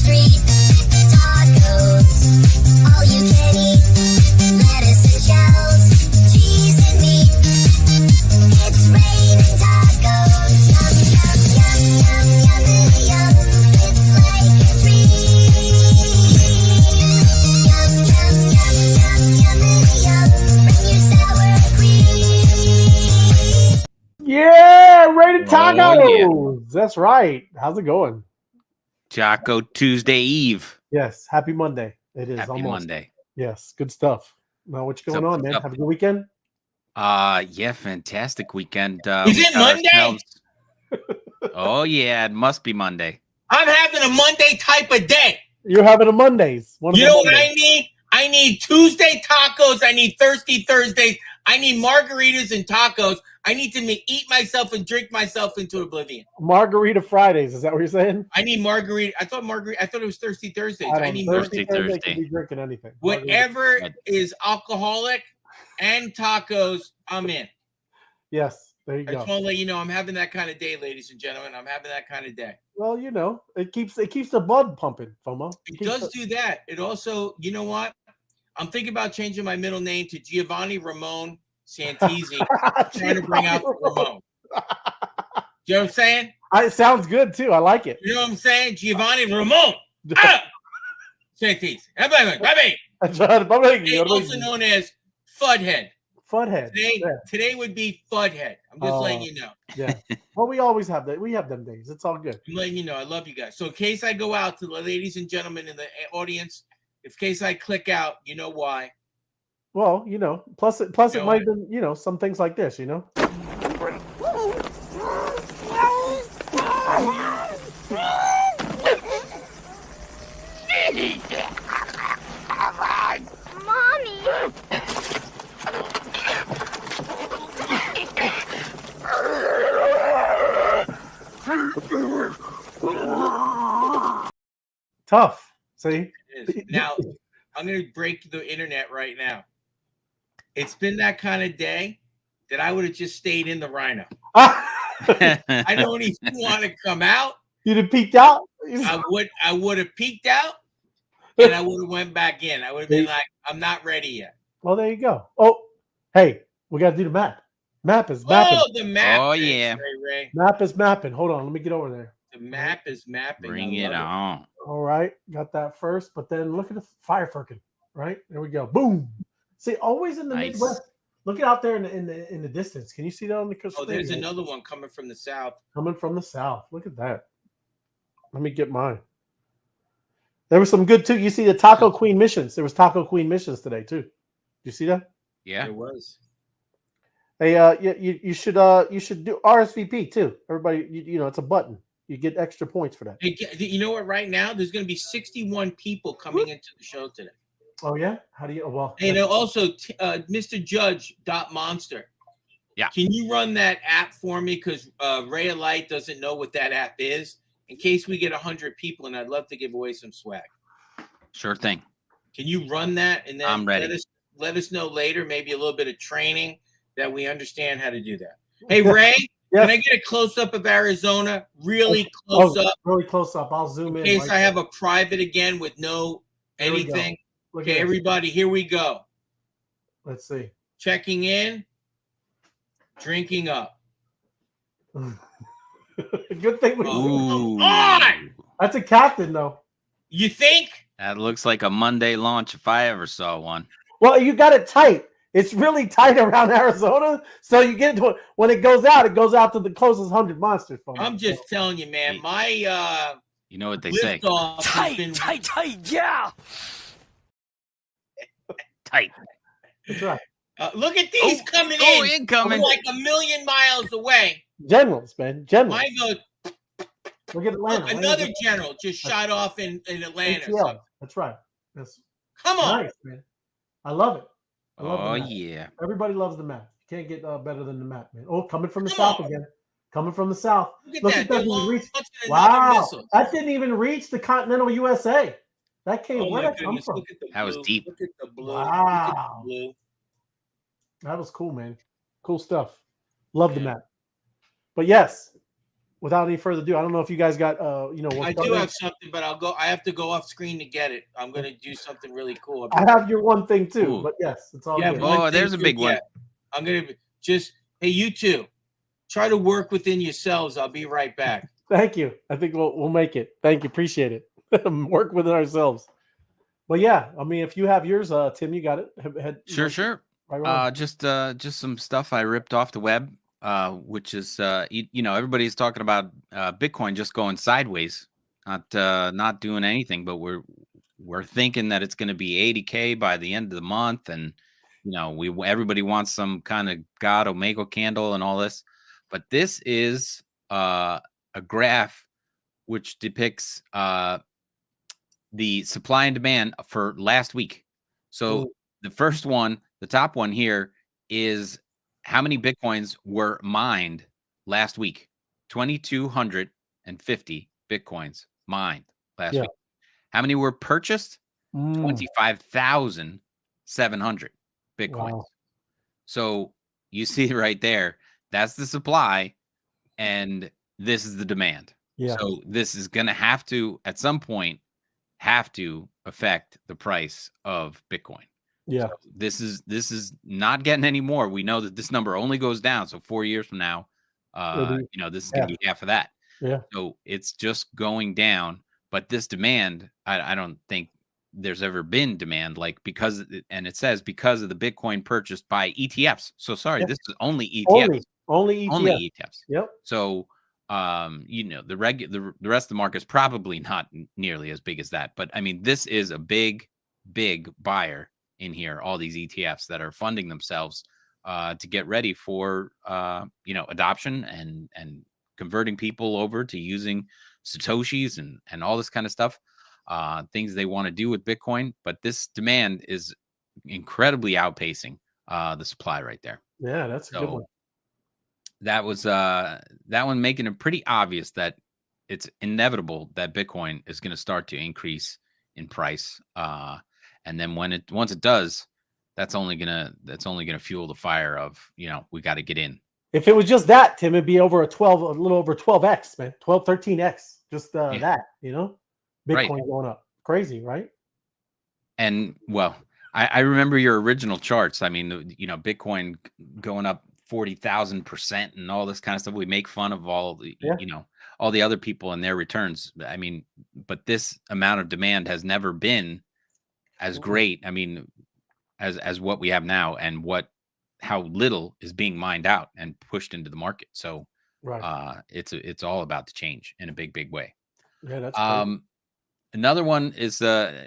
street. Tacos, all you can eat. Lettuce and shells, cheese and meat. It's raining tacos. Yum, yum, yum, yum, yum, yum. It's like a dream. Yum, yum, yum, yum, yum, yum. Bring your sour cream. Yeah, rated tacos. Oh, That's right. How's it going? Taco Tuesday Eve. Yes, happy Monday. It is Happy almost. Monday. Yes, good stuff. Now, what's going on, What's man? up? Have a good weekend. Yeah, fantastic weekend. Is we it got Monday? ourselves- Oh yeah, it must be Monday. I'm having a Monday type of day. You're having a Mondays. One of You the know what Mondays. I need? I need Tuesday tacos. I need Thirsty Thursdays. I need margaritas and tacos. I need to eat myself and drink myself into oblivion. Margarita Fridays. Is that what you're saying? I need margarita. I thought it was Thirsty Thursdays. I need Thursday Thursday. can be drinking anything. whatever Margarita. is alcoholic and tacos. I'm in. Yes, there you I just go. want to let you know I'm having that kind of day, ladies and gentlemen. I'm having that kind of day. Well, you know, it keeps the blood pumping, FOMO. It does do that. It also, you know what? I'm thinking about changing my middle name to Giovanni Ramon Santisi. Trying to bring out Ramon. You know what I'm saying? It sounds good too. I like it. You know what I'm saying? Giovanni Ramon. Santisi. Also known as Fudhead. Fudhead. Today would be Fudhead. I'm just letting you know. Yeah. Well, we always have that. We have them days. It's all good. I'm letting you know. I love you guys. So in case I go out to the ladies and gentlemen in the audience, in case I click out, you know why. Well, you know, plus it might have been, you know, some things like this, you know. Mommy. Tough. See? It is. Now, I'm going to break the internet right now. It's been that kind of day that I would have just stayed in the Rhino. I don't even want to come out. You'd have peeked out? I would have peeked out and I would have went back in. I would have been like, I'm not ready yet. Well, there you go. Oh, hey, we got to do the map. Map is mapping. Oh, the map. Oh, yeah. Ray. Map is mapping. Hold on. Let me get over there. The map is mapping. Bring it on. All right. Got that first. But then look at the fire firkin. Right? There we go. Boom. See, always in the Midwest. Look out there in the distance. Can you see that on the screen? Oh, there's another one coming from the south. Coming from the south. Look at that. Let me get mine. There was some good too. You see the Taco Queen missions. There was Taco Queen missions today too. You see that? Yeah, it was. Hey, you should do RSVP too. Everybody, you know, it's a button. You get extra points for that. Hey, you know what? Right now, there's going to be 61 people coming into the show today. Oh yeah. How do you? Well, and also, Mr. Judge Monster. Yeah. Can you run that app for me? Because Ray of Light doesn't know what that app is. In case we get 100 people, and I'd love to give away some swag. Sure thing. Can you run that? And then I'm ready. Let us know later, maybe a little bit of training that we understand how to do that. Hey, Ray, yes. Can I get a close-up of Arizona? Really close up? Really close up. I'll zoom in. In case I have a private again with no anything. Okay, everybody, here we go. Let's see. Checking in, drinking up. Good thing we. Ooh. On! That's a captain, though. You think? That looks like a Monday launch if I ever saw one. Well, you got it tight. It's really tight around Arizona, so you get to it. When it goes out to the closest 100 monsters. I'm just telling you, man. My you know what they say? Tight, yeah. Tight. That's right. Look at these coming in. Incoming. Like a million miles away. Generals, man. Generals. Mine goes. Look at Atlanta. Look, another general just shot off in Atlanta. ATL. That's right. Come on. Nice, man. I love it. Oh, yeah. Everybody loves the map. You can't get better than the map, man. Oh, coming from the south again. Coming from the south. Look at that. Wow. That didn't even reach the continental USA. That came where that come from? That was deep. Look at the blue. Wow. Look at the blue. That was cool, man. Cool stuff. Love the map. But yes, without any further ado, I don't know if you guys got I do have something, but I have to go off screen to get it. I'm gonna do something really cool. I have your one thing too, Ooh. but yes, it's all Yeah, good. Oh, there's a big one. I'm gonna just hey, you two, try to work within yourselves. I'll be right back. Thank you. I think we'll make it. Thank you. Appreciate it. Work within ourselves. Well, yeah. I mean, if you have yours, Tim, you got it. Sure. Right just some stuff I ripped off the web, which is everybody's talking about Bitcoin just going sideways, not doing anything, but we're thinking that it's going to be 80K by the end of the month, and everybody wants some kind of God Omega candle and all this, but this is a graph which depicts the supply and demand for last week. So the first one, the top one here, is how many Bitcoins were mined last week. 2,250 Bitcoins mined last week. How many were purchased? 25,700 Bitcoins. Wow. So you see right there, that's the supply, and this is the demand. Yeah. So this is going to have to, at some point, affect the price of Bitcoin. Yeah. So this is not getting any more. We know that this number only goes down. So 4 years from now, this is going to be half of that. Yeah. So it's just going down. But this demand, I don't think there's ever been demand and it says because of the Bitcoin purchased by ETFs. So sorry, this is only ETFs. Only ETFs. Yep. So the rest of the market is probably not nearly as big as that, but I mean, this is a big buyer in here. All these ETFs that are funding themselves to get ready for adoption and converting people over to using Satoshis and all this kind of stuff, things they want to do with Bitcoin. But this demand is incredibly outpacing the supply right there. Yeah, that's a good one. That was that one making it pretty obvious that it's inevitable that Bitcoin is going to start to increase in price. And then once it does, that's only gonna fuel the fire of, we got to get in. If it was just that, Tim, it'd be over a little over 12x, man, 12, 13x, just that, Bitcoin right. Going up, crazy, right? And well, I remember your original charts. I mean, Bitcoin going up 40,000% and all this kind of stuff. We make fun of all the, all the other people and their returns. I mean, but this amount of demand has never been as great. I mean, as what we have now, and how little is being mined out and pushed into the market. So right. It's all about to change in a big way. Yeah, that's crazy. Another one is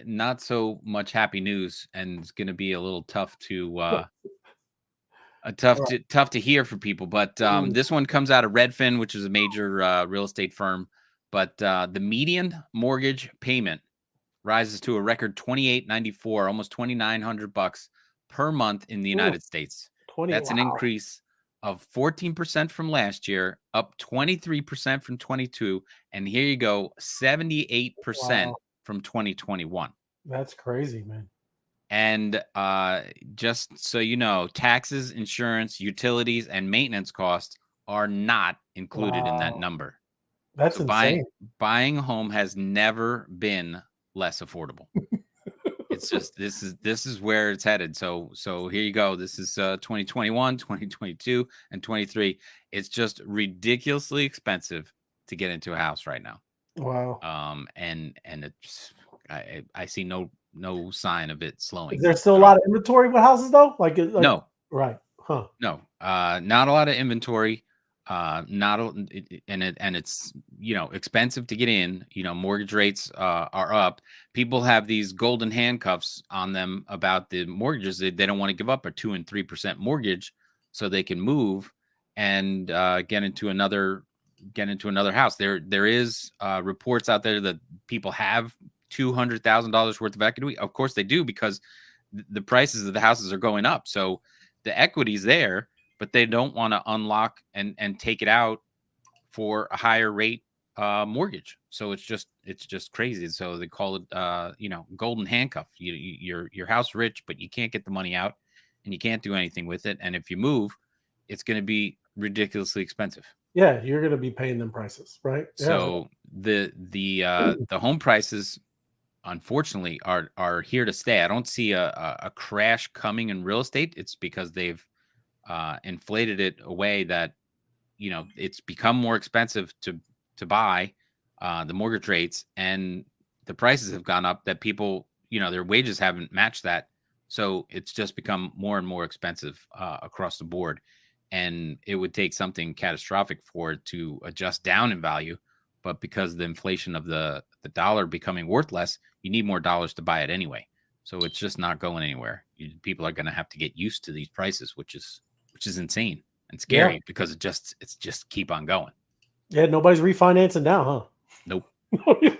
not so much happy news, and it's going to be a little tough to tough to hear for people, but this one comes out of Redfin, which is a major real estate firm. But the median mortgage payment rises to a record $2,894, almost $2,900 per month in the United States. That's an increase of 14% from last year, up 23% from 22, and here you go, 78% from 2021. That's crazy, man. And just so you know, taxes, insurance, utilities, and maintenance costs are not included in that number. That's insane. Buying a home has never been less affordable. It's just this is where it's headed. So here you go. This is 2021, 2022, and 23. It's just ridiculously expensive to get into a house right now. Wow. And it's I see no sign of it slowing. Is there still a lot of inventory with houses though? Like no. Right. Huh. No. Not a lot of inventory. It's expensive to get in. Mortgage rates are up. People have these golden handcuffs on them about the mortgages. They don't want to give up a 2% and 3% mortgage so they can move and get into another house. There is reports out there that people have $200,000 worth of equity. Of course they do, because the prices of the houses are going up. So the equity's there, but they don't want to unlock and take it out for a higher rate mortgage. So it's just crazy. So they call it golden handcuff. Your house rich, but you can't get the money out and you can't do anything with it. And if you move, it's going to be ridiculously expensive. Yeah, you're going to be paying them prices, right? So the home prices, unfortunately, are here to stay. I don't see a crash coming in real estate. It's because they've inflated it away that it's become more expensive to buy. The mortgage rates and the prices have gone up. That people, their wages haven't matched that, so it's just become more and more expensive across the board. And it would take something catastrophic for it to adjust down in value. But because of the inflation of the dollar becoming worth less, you need more dollars to buy it anyway. So it's just not going anywhere. People are going to have to get used to these prices, which is insane and scary because it's just keep on going. Yeah, nobody's refinancing now, huh? Nope.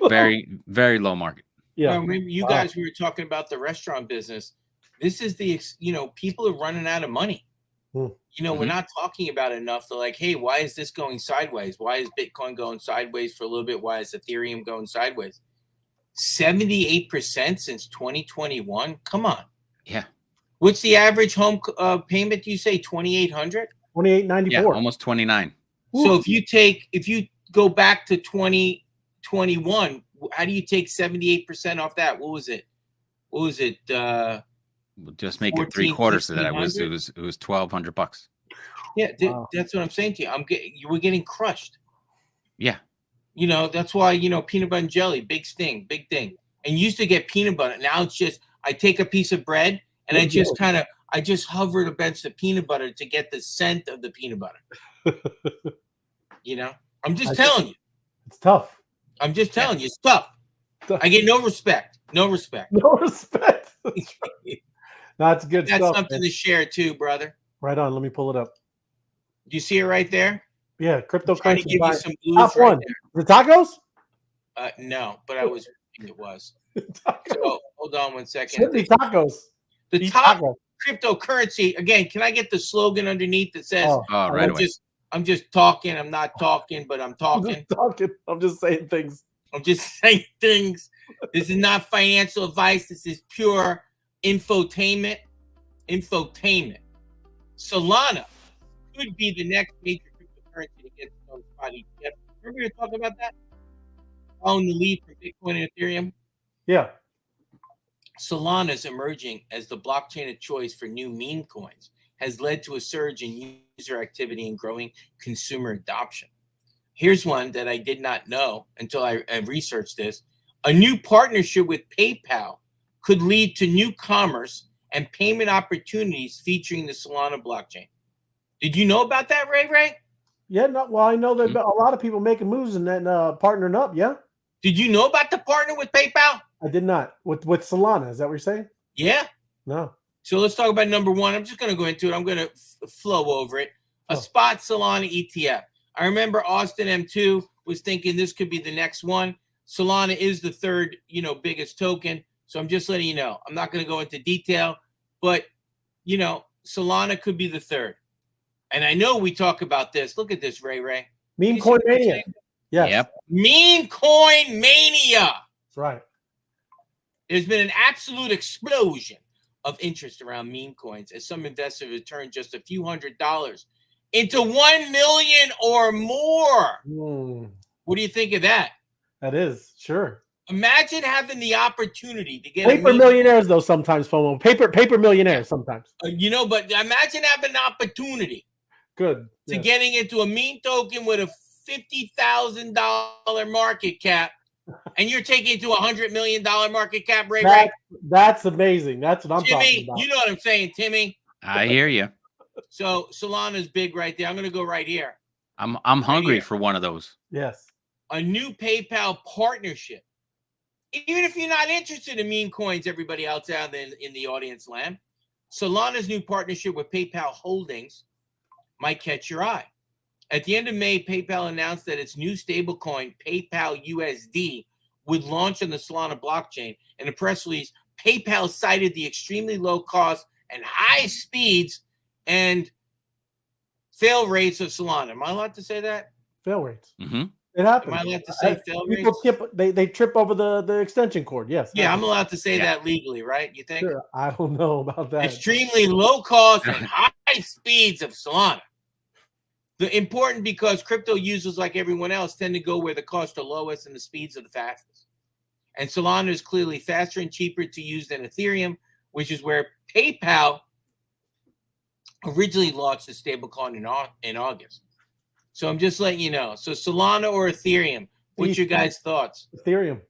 Very, very low market. Yeah. Well, remember you guys, we were talking about the restaurant business. This is people are running out of money. We're not talking about enough. They're like, hey, why is this going sideways? Why is Bitcoin going sideways for a little bit? Why is Ethereum going sideways? 78% since 2021. Come on. Yeah. What's the average home payment? You say 2,800? 2,894. Yeah, almost 29. So if you go back to 2021, how do you take 78% off that? What was it? We'll just make it 3/4 of that. It was $1,200. Yeah, that's what I'm saying to you. We're getting crushed. Yeah. That's why peanut butter and jelly, big thing. And you used to get peanut butter. Now it's just I take a piece of bread and I just hover against the peanut butter to get the scent of the peanut butter. I'm just telling you. It's tough. I'm just telling you, it's tough. I get no respect. No respect. No respect. That's good That's stuff. Something to share too, brother. Right on. Let me pull it up. Do you see it right there? Yeah, cryptocurrency. Trying to give you some blues top right one. there. The tacos? No, but I was thinking it was. So hold on one second. Should be tacos. The top cryptocurrency. Again, can I get the slogan underneath that says right away. I'm just talking. I'm not talking, but I'm talking. I'm just saying things. This is not financial advice. This is pure infotainment. Solana could be the next major cryptocurrency to get on spot ETF. Remember we were talking about that? Following the lead from Bitcoin and Ethereum? Yeah. Solana is emerging as the blockchain of choice for new meme coins, has led to a surge in user activity and growing consumer adoption. Here's one that I did not know until I researched this. A new partnership with PayPal could lead to new commerce and payment opportunities featuring the Solana blockchain. Did you know about that, Ray? Yeah, I know that a lot of people making moves and then partnering up, yeah? Did you know about the partner with PayPal? I did not. With Solana, is that what you're saying? Yeah. No. So let's talk about number one. I'm just going to go into it. I'm going to flow over it. A spot Solana ETF. I remember Austin M2 was thinking this could be the next one. Solana is the third, biggest token. So I'm just letting you know. I'm not going to go into detail, but, Solana could be the third. And I know we talk about this. Look at this, Ray. Meme coin mania. Yes. Yep. Meme coin mania. That's right. There's been an absolute explosion of interest around meme coins as some investors have turned just a few $100s into 1 million or more. What do you think of that? That is, sure. Imagine having the opportunity to get paper millionaires, though, sometimes, FOMO. Paper millionaires sometimes. But imagine having the opportunity to getting into a meme token with a $50,000 market cap, and you're taking it to $100 million market cap, Ray. That's amazing. That's what I'm talking about. You know what I'm saying, Timmy? I hear you. So Solana's big right there. I'm going to go right here. I'm hungry for one of those. Yes. A new PayPal partnership. Even if you're not interested in meme coins, everybody else out in the audience land, Solana's new partnership with PayPal Holdings might catch your eye. At the end of May, PayPal announced that its new stablecoin, PayPal USD, would launch on the Solana blockchain. In a press release, PayPal cited the extremely low cost and high speeds and fail rates of Solana. Am I allowed to say that? Fail rates. Mm-hmm. It happens. Am I allowed to say fail rates? They trip over the extension cord. Yes. Yeah, I'm allowed to say that legally, right? You think? Sure. I don't know about that. Extremely low cost and high speeds of Solana. The important because crypto users, like everyone else, tend to go where the costs are lowest and the speeds are the fastest. And Solana is clearly faster and cheaper to use than Ethereum, which is where PayPal originally launched a stablecoin in August. So I'm just letting you know. So Solana or Ethereum? What's your guys' thoughts? Ethereum.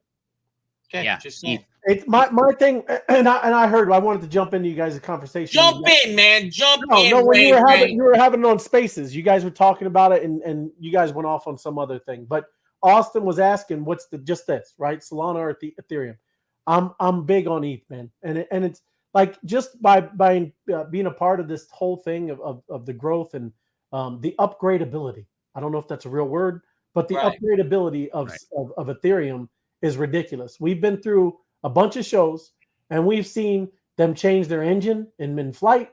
Okay, yeah, just saying. It's my thing, and I heard. I wanted to jump into you guys' conversation. Jump in, man. Jump in. No, when Ray, you were having it on Spaces, you guys were talking about it, and you guys went off on some other thing. But Austin was asking, "What's just this, right? Solana or Ethereum?" I'm big on ETH, man, and it's like just by being a part of this whole thing of the growth and the upgradability. I don't know if that's a real word, but the upgradability of Ethereum is ridiculous. We've been through a bunch of shows, and we've seen them change their engine in flight.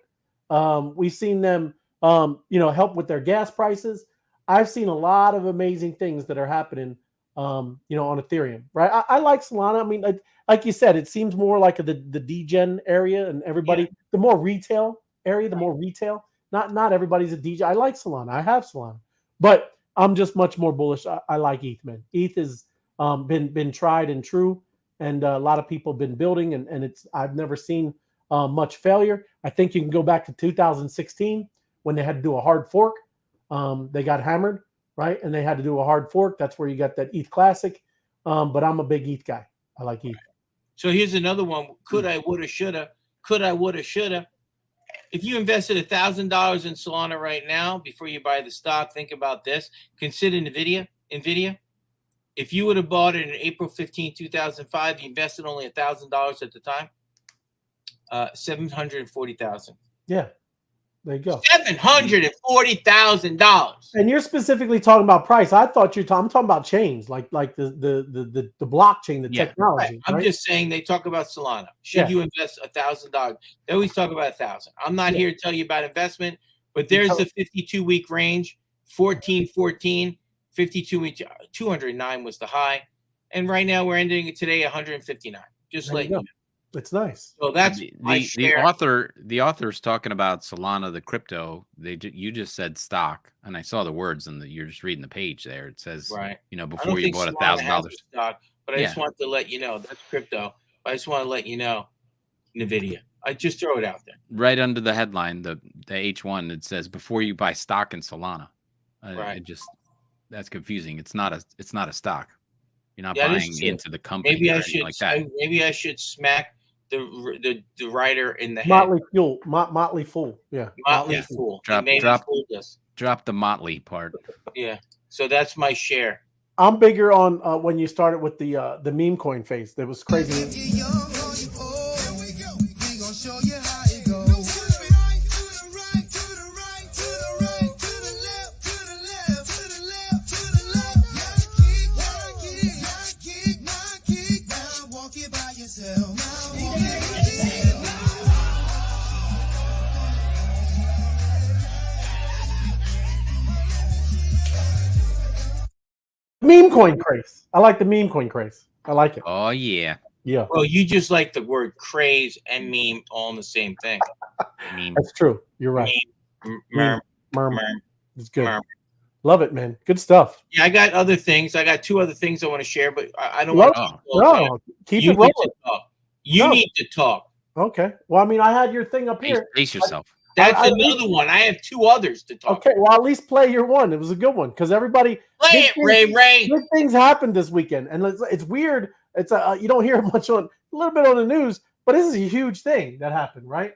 We've seen them, help with their gas prices. I've seen a lot of amazing things that are happening, on Ethereum, right? I like Solana. I mean, like you said, it seems more like the degen area, and everybody, the more retail area, the more retail. Not everybody's a DJ. I like Solana. I have Solana, but I'm just much more bullish. I like ETH, man. ETH has been tried and true. And a lot of people have been building, and I've never seen much failure. I think you can go back to 2016 when they had to do a hard fork. They got hammered, right? And they had to do a hard fork. That's where you got that ETH Classic. But I'm a big ETH guy. I like ETH. So here's another one. Could I, woulda, shoulda. Could I, woulda, shoulda. If you invested $1,000 in Solana right now before you buy the stock, think about this. Consider NVIDIA. If you would have bought it in April 15, 2005, you invested only $1,000 at the time. $740,000. Yeah, there you go. $740,000. And you're specifically talking about price. I thought I'm talking about chains, like the blockchain, the technology. Right. I'm just saying they talk about Solana. Should you invest $1,000? They always talk about $1,000. I'm not here to tell you about investment, but there's the 52-week range, 1414. 52 week, 209 was the high, and right now we're ending it today 159. Just like it's nice. So that's the author's talking about Solana, the crypto. You just said stock, and I saw the words, and you're just reading the page there. It says before you bought $1,000 stock, but I just want to let you know that's crypto. I just want to let you know NVIDIA. I just throw it out there. Right under the headline, the H1, it says before you buy stock in Solana. That's confusing. It's not a stock. You're not buying into the company. Maybe I should like that. Maybe I should smack the writer in the head. Motley Fool. Yeah. Motley Fool. Drop the Motley part. Yeah. So that's my share. I'm bigger on when you started with the meme coin phase. That was crazy. Meme coin craze. I like the meme coin craze. I like it. Oh yeah. Yeah. Well, you just like the word craze and meme all in the same thing. That's true. You're right. Meme. It's good. Love it, man. Good stuff. Yeah, I got other things. I got 2 other things I want to share, but I don't want to. No, keep it rolling. You need to talk. Okay. Well, I mean, I had your thing up here. Pace yourself. That's another one. I have 2 others to talk. Okay. Well, at least play your one. It was a good one because everybody. Play it, Ray. Good things happened this weekend, and it's weird. It's you don't hear much a little bit on the news, but this is a huge thing that happened, right?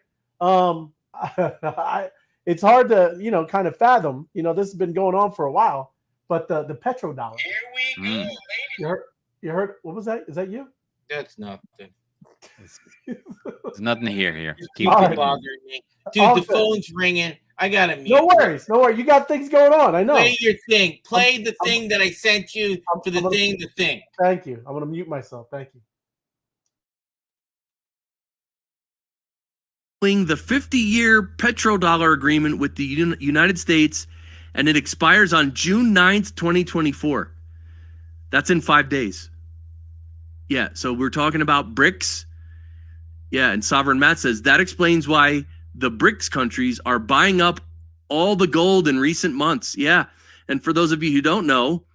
It's hard to kind of fathom. This has been going on for a while, but the petrodollar. Here we go. You heard? What was that? Is that you? That's nothing. There's nothing to hear here. Keep bothering me. Dude, the phone's ringing. I gotta mute. No worries. You got things going on. I know. Play your thing. Play the thing that I sent you for the thing. Thank you. I'm gonna mute myself. Thank you. The 50-year petrodollar agreement with the United States, and it expires on June 9th, 2024. That's in 5 days. Yeah, so we're talking about BRICS. Yeah, and Sovereign Matt says that explains why the BRICS countries are buying up all the gold in recent months. Yeah. And for those of you who don't know,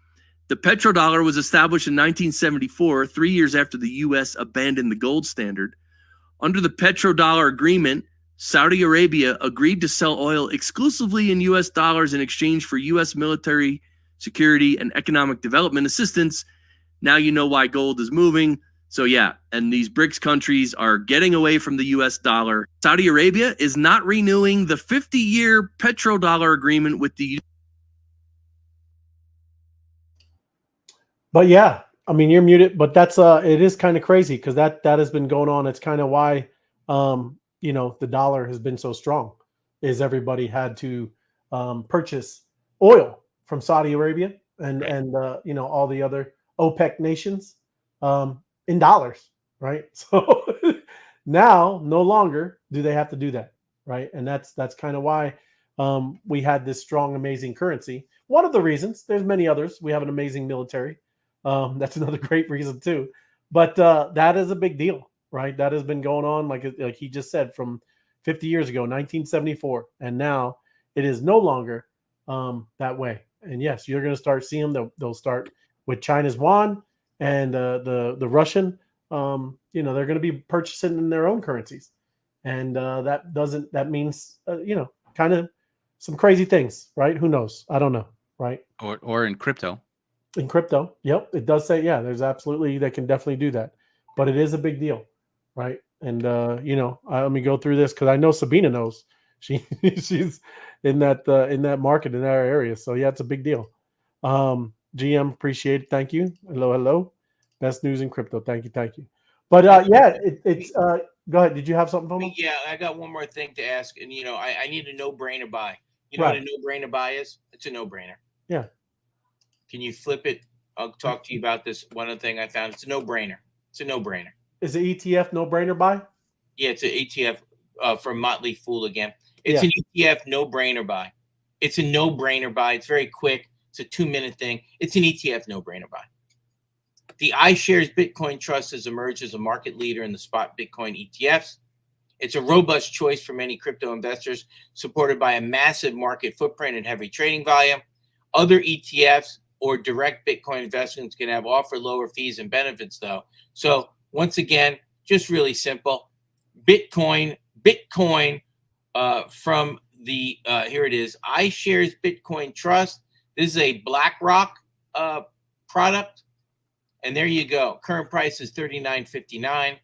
the petrodollar was established in 1974, 3 years after the U.S. abandoned the gold standard. Under the petrodollar agreement, Saudi Arabia agreed to sell oil exclusively in U.S. dollars in exchange for U.S. military security and economic development assistance. Now you know why gold is moving. So yeah, and these BRICS countries are getting away from the U.S. dollar. Saudi Arabia is not renewing the 50-year petrodollar agreement with the. But yeah, I mean, you're muted, but that's it is kind of crazy because that has been going on. It's kind of why the dollar has been so strong, is everybody had to purchase oil from Saudi Arabia and all the other OPEC nations in dollars, right? So now no longer do they have to do that, right? And that's kind of why we had this strong, amazing currency. One of the reasons, there's many others. We have an amazing military. That's another great reason too. But that is a big deal, right? That has been going on, like he just said, from 50 years ago, 1974, and now it is no longer that way. And yes, you're going to start seeing them. They'll start with China's yuan and the Russian. They're going to be purchasing in their own currencies, and that means kind of some crazy things, right? Who knows? I don't know, right? Or in crypto. In crypto, yep, it does say, yeah, there's absolutely, they can definitely do that, but it is a big deal, right? And let me go through this because I know Sabina knows. She's in that market in that area, so yeah, it's a big deal. GM, appreciate it, thank you. Hello, best news in crypto, thank you. But it's go ahead. Did you have something, Fomo? Yeah, I got one more thing to ask, and I need a no-brainer buy. You know Right. what a no-brainer buy is? It's a no-brainer. Yeah. Can you flip it? I'll talk to you about this one other thing I found. It's a no-brainer. It's a no-brainer. Is the ETF no-brainer buy? Yeah, it's an ETF from Motley Fool again. It's an ETF no-brainer buy. It's a no-brainer buy. It's very quick. It's a 2-minute thing. It's an ETF no-brainer buy. The iShares Bitcoin Trust has emerged as a market leader in the spot Bitcoin ETFs. It's a robust choice for many crypto investors, supported by a massive market footprint and heavy trading volume. Other ETFs or direct Bitcoin investments can offer lower fees and benefits, though. So once again, just really simple. Bitcoin from the here it is, iShares Bitcoin Trust. This is a BlackRock product, and there you go. Current price is $39.59.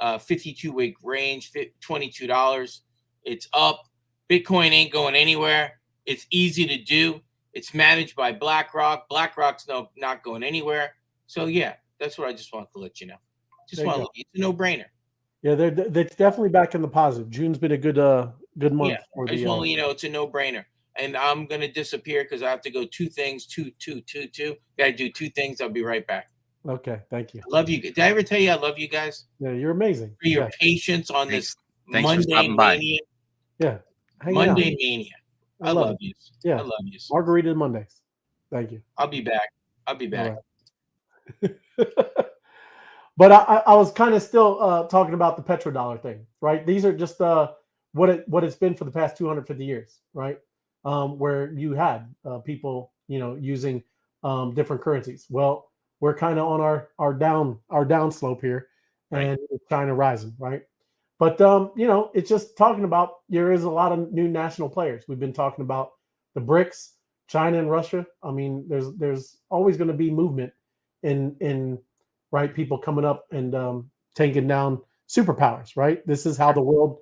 52-week range, $22. It's up. Bitcoin ain't going anywhere. It's easy to do. It's managed by BlackRock. BlackRock's not going anywhere. So yeah, that's what I just wanted to let you know. It's a no-brainer. Yeah, they're definitely back in the positive. June's been a good month. Yeah, I just want to let you know it's a no-brainer. And I'm gonna disappear because I have to go two things. Gotta do two things. I'll be right back. Okay, thank you. Love you. Did I ever tell you I love you guys? Yeah, you're amazing. For your patience on this Thanks for Monday stopping by. mania. Yeah. Monday mania. I love you. Yeah. I love you. Margarita Mondays. Thank you. I'll be back. Right. But I was kind of still talking about the petrodollar thing, right? These are just what it's been for the past 250 years, right? Where you had people, using different currencies. Well, we're kind of on our down slope here, and it's kind of rising, right? But it's just talking about there is a lot of new national players. We've been talking about the BRICS, China and Russia. I mean, there's always going to be movement in right, people coming up and taking down superpowers, right? This is how the world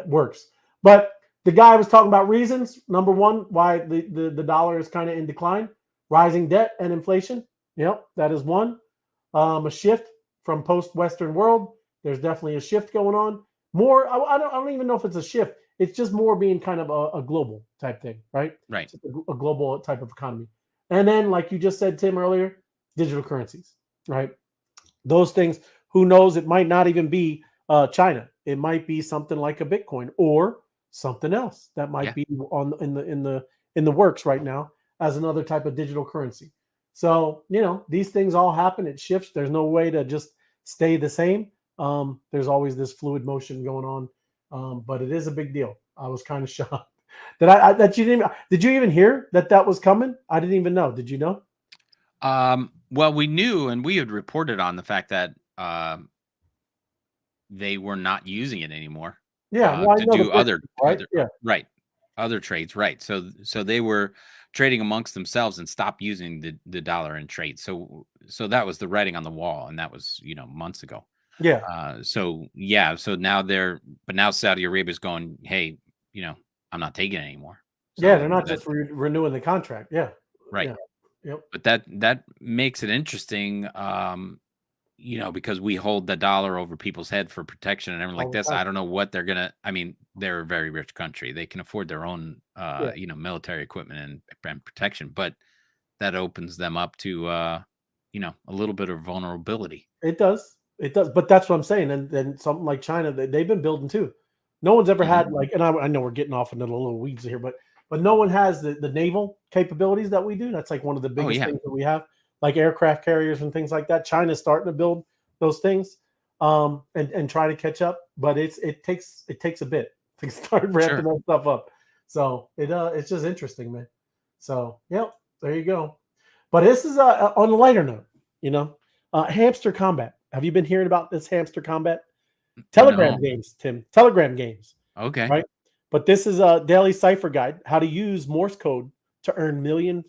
works. But the guy was talking about reasons. Number one, why the dollar is kind of in decline, rising debt and inflation. Yep, that is one. A shift from post-Western world. There's definitely a shift going on. More, I don't even know if it's a shift. It's just more being kind of a global type thing, right? Right. A global type of economy. And then, like you just said, Tim, earlier, digital currencies, right? Those things, who knows, it might not even be China. It might be something like a Bitcoin or something else that might be in the works right now as another type of digital currency. So, these things all happen. It shifts. There's no way to just stay the same. There's always this fluid motion going on. But it is a big deal. I was kind of shocked. That you didn't? Did you even hear that was coming? I didn't even know. Did you know? Well, we knew, and we had reported on the fact that they were not using it anymore. Yeah, well, to do other other trades, right? So they were trading amongst themselves and stopped using the dollar in trade. So that was the writing on the wall, and that was months ago. Yeah. So now now Saudi Arabia's going, hey, I'm not taking it anymore. So yeah, they're not just renewing the contract. Yeah. Right. Yeah. Yep. But that makes it interesting. Because we hold the dollar over people's head for protection and everything like this. I don't know what they're gonna. I mean, they're a very rich country; they can afford their own, military equipment and protection. But that opens them up to, a little bit of vulnerability. It does. But that's what I'm saying. And then something like China, they've been building too. No one's ever had and I know we're getting off into the little weeds here, but no one has the naval capabilities that we do. That's like one of the biggest things that we have. Like aircraft carriers and things like that. China's starting to build those things and try to catch up, but it takes a bit to start ramping that stuff up. So it's just interesting, man. So there you go. But this is on a lighter note, hamster combat. Have you been hearing about this hamster combat? Telegram games, Tim. Telegram games. Okay. Right. But this is a daily cipher guide, how to use Morse code to earn million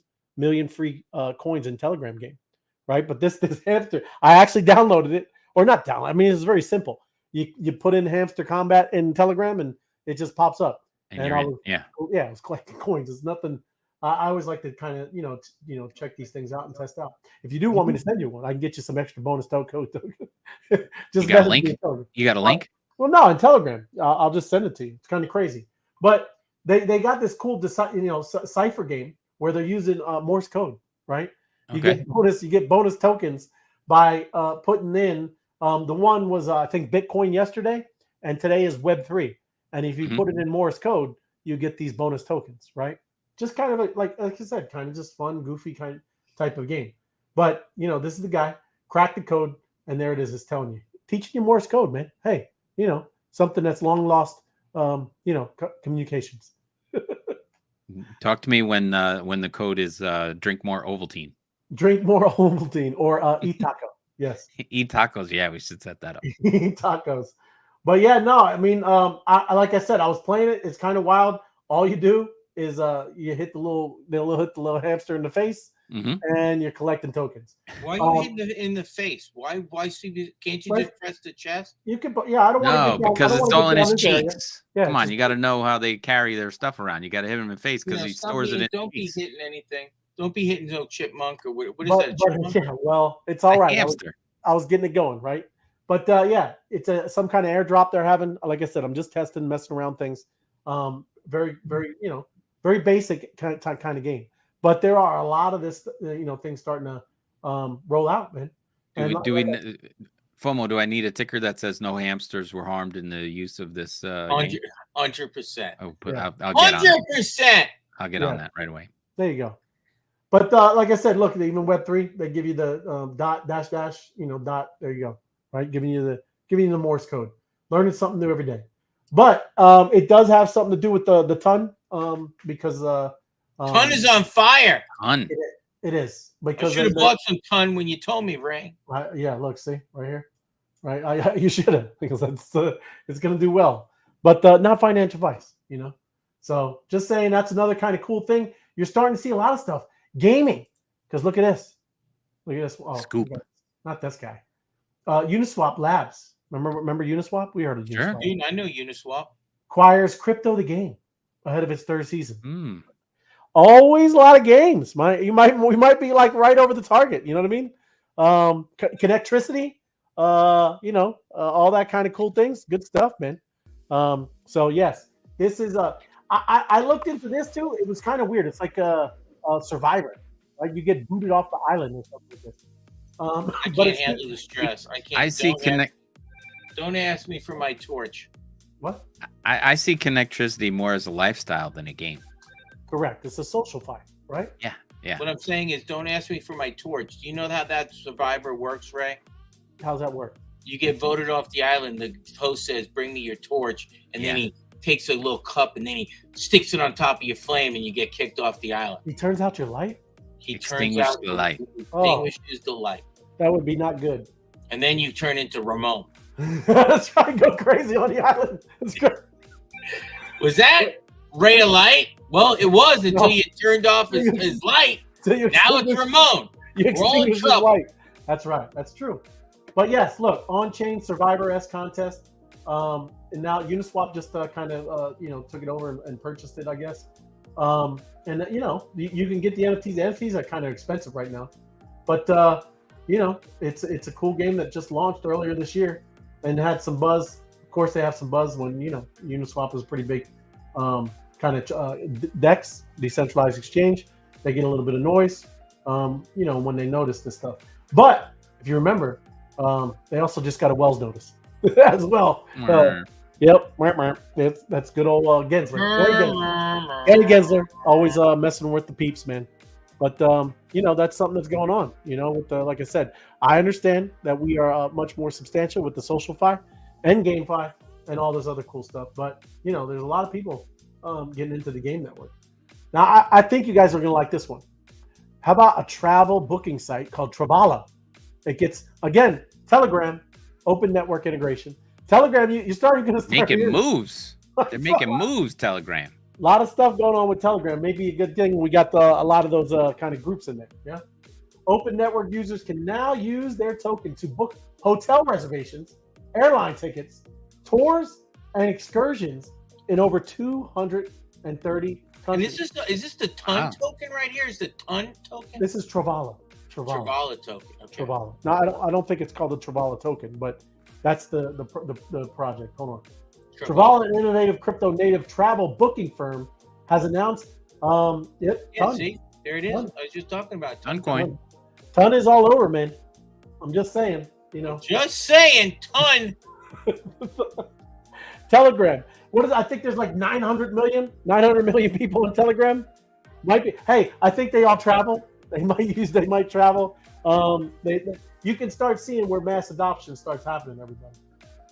free coins in Telegram game, right? But this hamster, I actually downloaded it, or not download. I mean, it's very simple. You put in hamster combat in Telegram, and it just pops up. And I was, it was collecting coins. It's nothing. I always like to kind of check these things out and test out. If you do want me to send you one, I can get you some extra bonus code. Just you got a link? You got a link? Well, no, in Telegram. I'll just send it to you. It's kind of crazy, but they got this cool cipher game where they're using Morse code, right? You get bonus tokens by putting in. The one was I think Bitcoin yesterday, and today is Web3. And if you put it in Morse code, you get these bonus tokens, right? Just kind of like I said, kind of just fun, goofy type of game. But this is the guy, crack the code, and there it is. It's telling you, teaching you Morse code, man. Hey, something that's long lost, communications. Talk to me when the code is drink more Ovaltine. Drink more Ovaltine or eat taco. Yes. Eat tacos. Yeah, we should set that up. Eat tacos. But yeah, no, I mean, I like I said, I was playing it. It's kind of wild. All you do is you hit the little hamster in the face, and you're collecting tokens. Why are you hitting it in the face? Why can't you just press the chest? You can, I don't want to. No, because it's all in his cheeks. Yeah, come on, you got to know how they carry their stuff around. You got to hit him in the face because he stores it in. Don't be hitting anything. Don't be hitting no chipmunk or what is that? Chipmunk? Yeah, well, it's all right. Hamster. I was getting it going, right? But it's some kind of airdrop they're having. Like I said, I'm just testing, messing around things. Very, very, very basic kind of game. But there are a lot of this, things starting to roll out, man. FOMO, do I need a ticker that says no hamsters were harmed in the use of this? 100%. I'll get 100%. I'll get on that right away. There you go. But like I said, look, even Web3, they give you the dot dash dot. There you go, right? Giving you the Morse code. Learning something new every day. But it does have something to do with the ton, because ton is on fire. Ton. It is, because I should have bought some ton when you told me, Ray. Yeah, look, see right here, right? You should have, because that's it's going to do well, but not financial advice, So just saying, that's another kind of cool thing. You're starting to see a lot of stuff. Gaming, because look at this. Oh, Scoop. Not this guy. Uniswap Labs. Remember Uniswap? We heard of Uniswap. Sure. I know Uniswap. Acquires Crypto the Game ahead of its third season. Always a lot of games. We might be like right over the target. You know what I mean? Connectricity. All that kind of cool things. Good stuff, man. So yes, this is I looked into this too. It was kind of weird. It's like a Survivor, right? You get booted off the island or something like this. I can't handle the stress. I can't. I see Don't ask me for my torch. What? I see Connectricity more as a lifestyle than a game. Correct. It's a social fight, right? Yeah. What I'm saying is, don't ask me for my torch. Do you know how that Survivor works, Ray? How's that work? You get voted off the island. The host says, "Bring me your torch," and then he takes a little cup and then he sticks it on top of your flame and you get kicked off the island. He turns out your light? He turns out the light. Extinguishes the light. That would be not good. And then you turn into Ramon. That's right. Go crazy on the island. That's good. Was that ray of light? Well, it was until you turned off his light. Now it's Ramon. We're all in trouble. Light. That's right. That's true. But yes, look, on-chain Survivor-esque contest. And now Uniswap just kind of took it over and purchased it, I guess. And you can get the NFTs. The NFTs are kind of expensive right now, but it's a cool game that just launched earlier this year and had some buzz. Of course, they have some buzz when Uniswap is a pretty big kind of DEX, decentralized exchange. They get a little bit of noise, when they notice this stuff. But if you remember, they also just got a Wells notice as well. Yep, that's good old Gensler. Gary Gensler, always messing with the peeps, man. But that's something that's going on. With like I said, I understand that we are much more substantial with the SocialFi and GameFi and all this other cool stuff. But there's a lot of people getting into the game network. Now, I think you guys are gonna like this one. How about a travel booking site called Travala? It gets, again, Telegram, open network integration. Telegram, you're starting to start making moves. They're making moves, Telegram. A lot of stuff going on with Telegram. Maybe a good thing we got a lot of those kind of groups in there. Yeah. Open network users can now use their token to book hotel reservations, airline tickets, tours, and excursions in over 230 countries. And is this the Ton token right here? Is the Ton token? This is Travala. Travala token. Okay. Travala. No, I don't think it's called the Travala token, but that's the project. Hold on. Travala, an innovative crypto-native travel booking firm, has announced. See, there it is. Ton. I was just talking about Toncoin. Ton is all over, man. I'm just saying. Just saying, Ton. Telegram. What is? I think there's like 900 million people in Telegram. Might be. Hey, I think they all travel. They might travel. You can start seeing where mass adoption starts happening, everybody.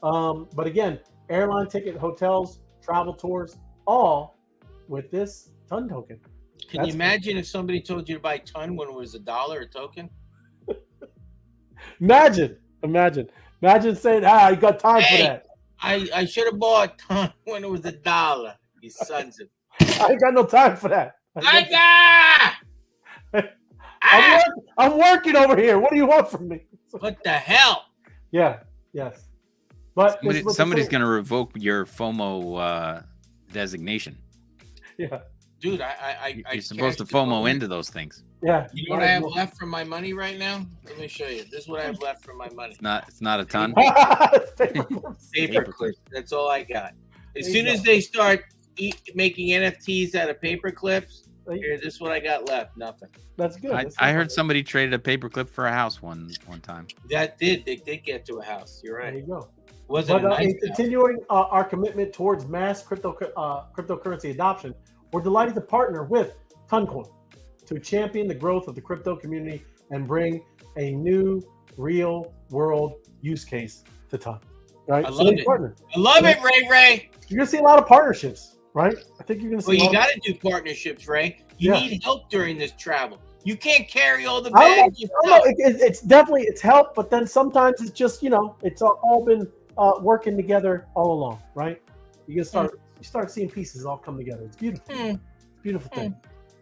But again, airline ticket, hotels, travel tours, all with this Ton token. Can you imagine if somebody told you to buy Ton when it was $1 a token? Imagine saying, I got time for that. I should have bought Ton when it was $1. You sons of. I ain't got no time for that. I'm working over here. What do you want from me? What the hell? Yeah. Yes. But somebody's going to revoke your FOMO designation. Yeah. Dude, you're supposed to FOMO into those things. Yeah. You know what I have left from my money right now? Let me show you. This is what I have left from my money. It's not a ton. Paper clips. That's all I got. As soon as they start making NFTs out of paper clips, here, this is what I got left. Nothing. That's good. I heard somebody traded a paperclip for a house one time. They did get to a house. You're right. There you go. Wasn't nice continuing our commitment towards mass cryptocurrency adoption, we're delighted to partner with Toncoin to champion the growth of the crypto community and bring a new real-world use case to Ton. Right? I love it. I love it, Ray. You're gonna see a lot of partnerships, right? I think you're gonna see. Well, you got to do partnerships, Ray. You need help during this travel. You can't carry all the bags. It's definitely help, but then sometimes it's just it's all been working together all along, right? You start seeing pieces all come together. It's beautiful. It's a beautiful thing,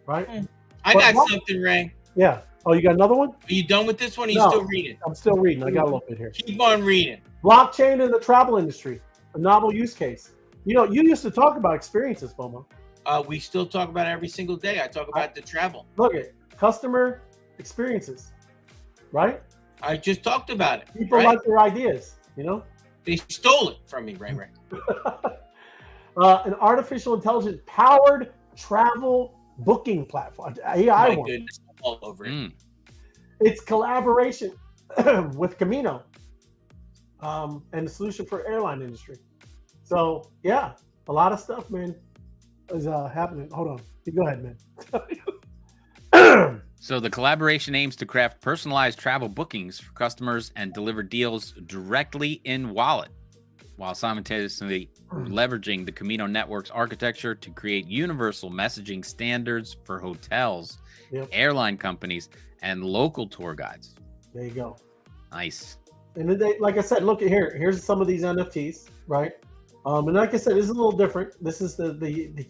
right? I got something, Ray. Yeah. Oh, you got another one? Are you done with this one? Are you still reading? I'm still reading. I got a little bit here. Keep on reading. Blockchain in the travel industry, a novel use case. You used to talk about experiences, FOMO. We still talk about it every single day. I talk about the travel. Look at customer experiences, right? I just talked about it. People like their ideas, They stole it from me, Ray. An artificial intelligence powered travel booking platform, AI one. Goodness, all over it. It's collaboration with Camino and the solution for airline industry. So yeah, a lot of stuff, man, is happening. Hold on, you go ahead, man. So the collaboration aims to craft personalized travel bookings for customers and deliver deals directly in wallet. while simultaneously leveraging the Camino network's architecture to create universal messaging standards for hotels, airline companies, and local tour guides. There you go. Nice. And then like I said, look at here. Here's some of these NFTs, right? And like I said, this is a little different. This is the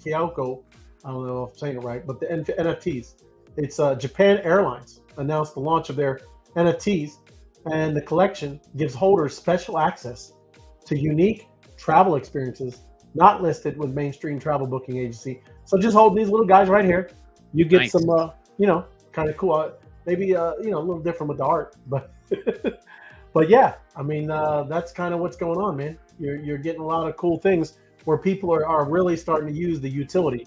Kyoko. I don't know if I'm saying it right, but the NFTs. It's Japan Airlines announced the launch of their NFTs, and the collection gives holders special access to unique travel experiences not listed with mainstream travel booking agency. So just hold these little guys right here. You get some, kind of cool. Maybe a little different with the art, but but yeah, I mean that's kind of what's going on, man. You're getting a lot of cool things where people are really starting to use the utility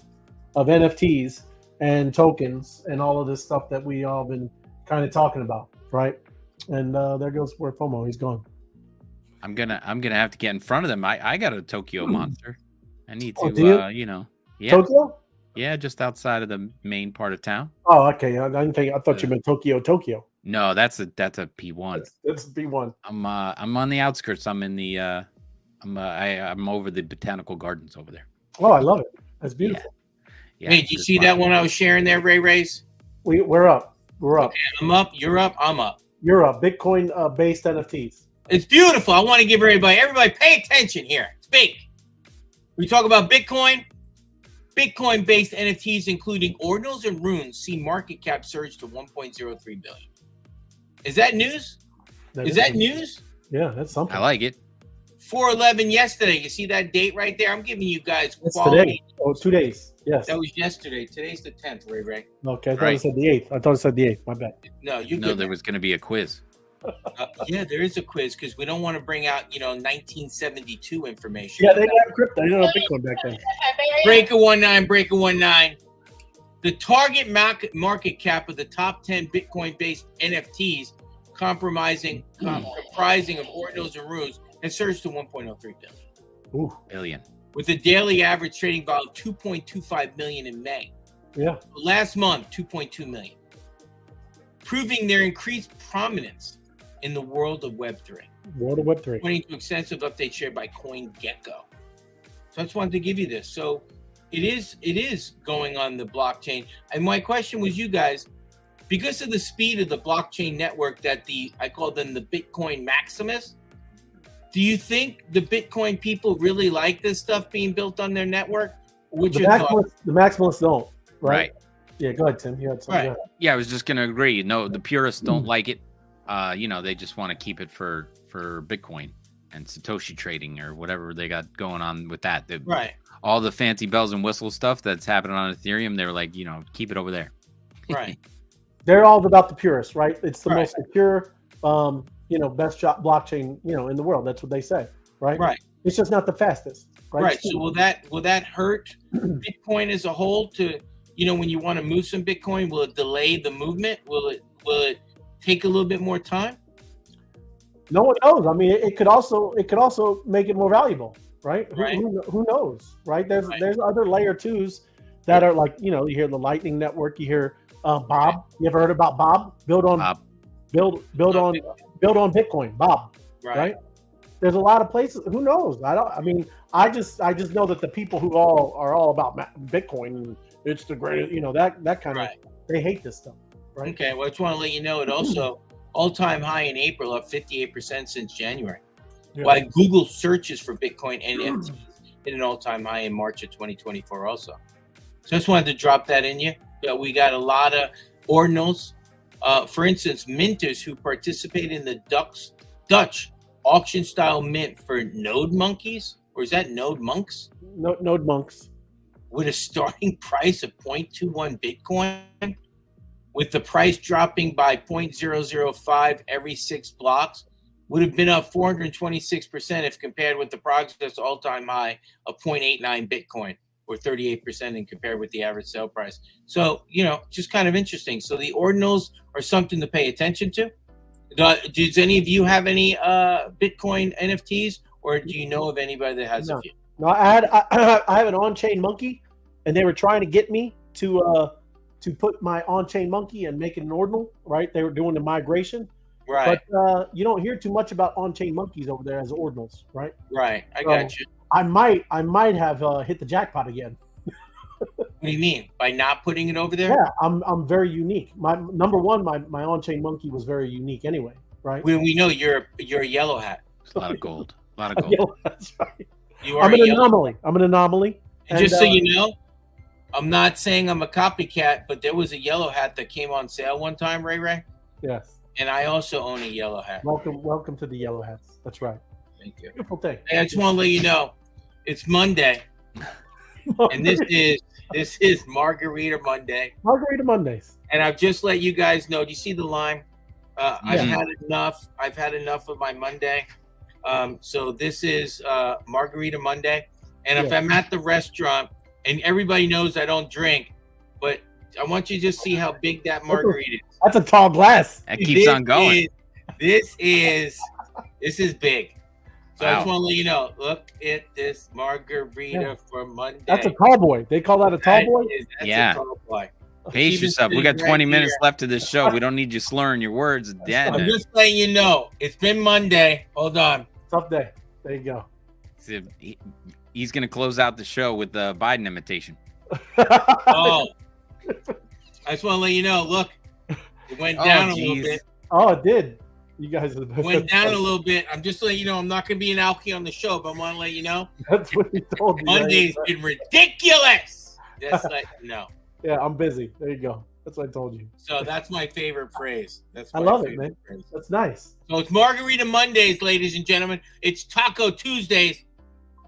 of NFTs and tokens and all of this stuff that we all been kind of talking about, right? And there goes where FOMO. He's gone. I'm gonna have to get in front of them. I got a Tokyo monster. I need to, Tokyo? Yeah, just outside of the main part of town. Oh, okay. I thought you meant Tokyo. No, that's a P1. That's P1. I'm on the outskirts. I'm in the I'm over the botanical gardens over there. Oh, I love it. That's beautiful. Yeah. Hey, did you see that one I was sharing there, Rays? We're up. We're up. Okay, I'm up. You're up. I'm up. You're up. Bitcoin based NFTs. It's beautiful. I want to give everybody pay attention here. Speak. We talk about Bitcoin. Bitcoin-based NFTs, including ordinals and runes, see market cap surge to 1.03 billion. Is that news? Is that news? Yeah, that's something. I like it. 4/11 yesterday. You see that date right there? I'm giving you guys quality. Today. Oh, 2 days. Yes. That was yesterday. Today's the 10th, Ray. Okay, I thought it said the 8th. I thought it said the 8th. My bad. No, there was going to be a quiz. Yeah, there is a quiz because we don't want to bring out, 1972 information. Yeah, they got crypto. They didn't have Bitcoin back then. Breaker 19. The target market cap of the top 10 Bitcoin-based NFTs comprising of ordinals and runes has surged to 1.03 billion. With a daily average trading volume of 2.25 million in May. Yeah. Last month, 2.2 million. Proving their increased prominence in the world of Web3. According to extensive updates shared by CoinGecko. So I just wanted to give you this. So it is going on the blockchain. And my question was, you guys, because of the speed of the blockchain network that I call them the Bitcoin Maximus, do you think the Bitcoin people really like this stuff being built on their network? The Maximalists don't, right? Yeah, go ahead, Tim. You had something. Right. Yeah, I was just going to agree. No, the purists don't like it. They just want to keep it for Bitcoin and Satoshi trading or whatever they got going on with that. Right. All the fancy bells and whistles stuff that's happening on Ethereum, they're like, keep it over there. Right. They're all about the purists, right? It's the most secure, best blockchain, in the world. That's what they say, right? Right. It's just not the fastest, right? Right. So will that hurt Bitcoin as a whole to, when you want to move some Bitcoin, will it delay the movement? Will it take a little bit more time? No one knows. I mean, it could also make it more valuable, right? Who knows, right? There's other layer twos that are like, you hear the Lightning Network, you hear Bob. You ever heard about Bob? Build on Bitcoin, Bob. Right? There's a lot of places. Who knows? I just know that the people who are all about Bitcoin, and it's the greatest, that kind of, they hate this stuff. Right? Okay. Well, I just want to let you know it also all-time high in April, up 58% since January. Yeah. While Google searches for Bitcoin NFTs hit an all-time high in March of 2024 also. So I just wanted to drop that in you. We got a lot of ordinals. For instance, minters who participate in the Dutch auction-style mint for node monkeys, or is that node monks? Node monks. With a starting price of 0.21 Bitcoin, with the price dropping by 0.005 every 6 blocks, would have been up 426% if compared with the progress all-time high of 0.89 Bitcoin, or 38% in compared with the average sale price. So, just kind of interesting. So the ordinals are something to pay attention to. Does any of you have any Bitcoin NFTs, or do you know of anybody that has a few? No, I have an on-chain monkey, and they were trying to get me to put my on-chain monkey and make it an ordinal, right? They were doing the migration. Right. But you don't hear too much about on-chain monkeys over there as ordinals, right? Right. I got you. I might have hit the jackpot again. What do you mean by not putting it over there? Yeah, I'm very unique. My number one, my on-chain monkey was very unique anyway, right? We know you're a yellow hat. A lot of gold. A lot of gold. That's right. You are I'm an a yellow. anomaly. I'm an anomaly. And just so you know, I'm not saying I'm a copycat, but there was a yellow hat that came on sale one time, Ray. Yes. And I also own a yellow hat. Welcome to the yellow hats. That's right. Thank you. Beautiful thing. Hey, I just want to let you know, it's Monday, and this is Margarita Monday. Margarita Mondays. And I've just let you guys know. Do you see the line? I've had enough. I've had enough of my Monday. So this is Margarita Monday. And if I'm at the restaurant, and everybody knows I don't drink, but I want you to just see how big that margarita is. That's a tall glass. That keeps on going. This is big. So I just Wow. want to let you know. Look at this margarita for Monday. That's a tall boy. They call that a tall boy? That's Yeah. a tall boy. Pace Even yourself. We sitting got 20 right minutes here. left of this show. We don't need you slurring your words. Dead. I'm just letting you know. It's been Monday. Hold on. Tough day. There you go. He's going to close out the show with the Biden imitation. Oh. I just want to let you know. Look, it went down a little geez. bit. Oh, it did. You guys are the best. Went down a little bit. I'm just letting you know I'm not going to be an alky on the show, but I want to let you know That's what he told me. Monday's been ridiculous. Just like no. Yeah, I'm busy. There you go. That's what I told you. So that's my favorite phrase. That's I my love it, favorite man. phrase. That's nice. So it's Margarita Mondays, ladies and gentlemen. It's Taco Tuesdays.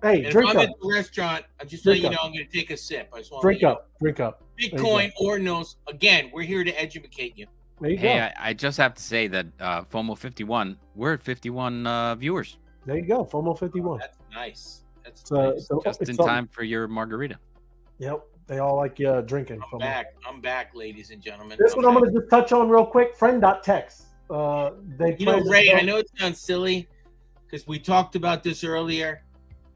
Hey, And if drink I'm up. at the restaurant, I'm just Drink letting you up. know I'm going to take a sip. I just want Drink to let up. Drink up. you know. There Bitcoin, you ordinals. Again, we're here to educate you. There you Hey, go. I just have to say that FOMO 51, we're at 51 viewers. There you go. FOMO 51. That's nice. That's So, nice. Just it's in something. time for your margarita. Yep. They all like drinking. I'm back. I'm back, ladies and gentlemen. This one I'm going to just touch on real quick. Friend.Tech. They You know, plan to Ray, I develop- know it sounds silly because we talked about this earlier.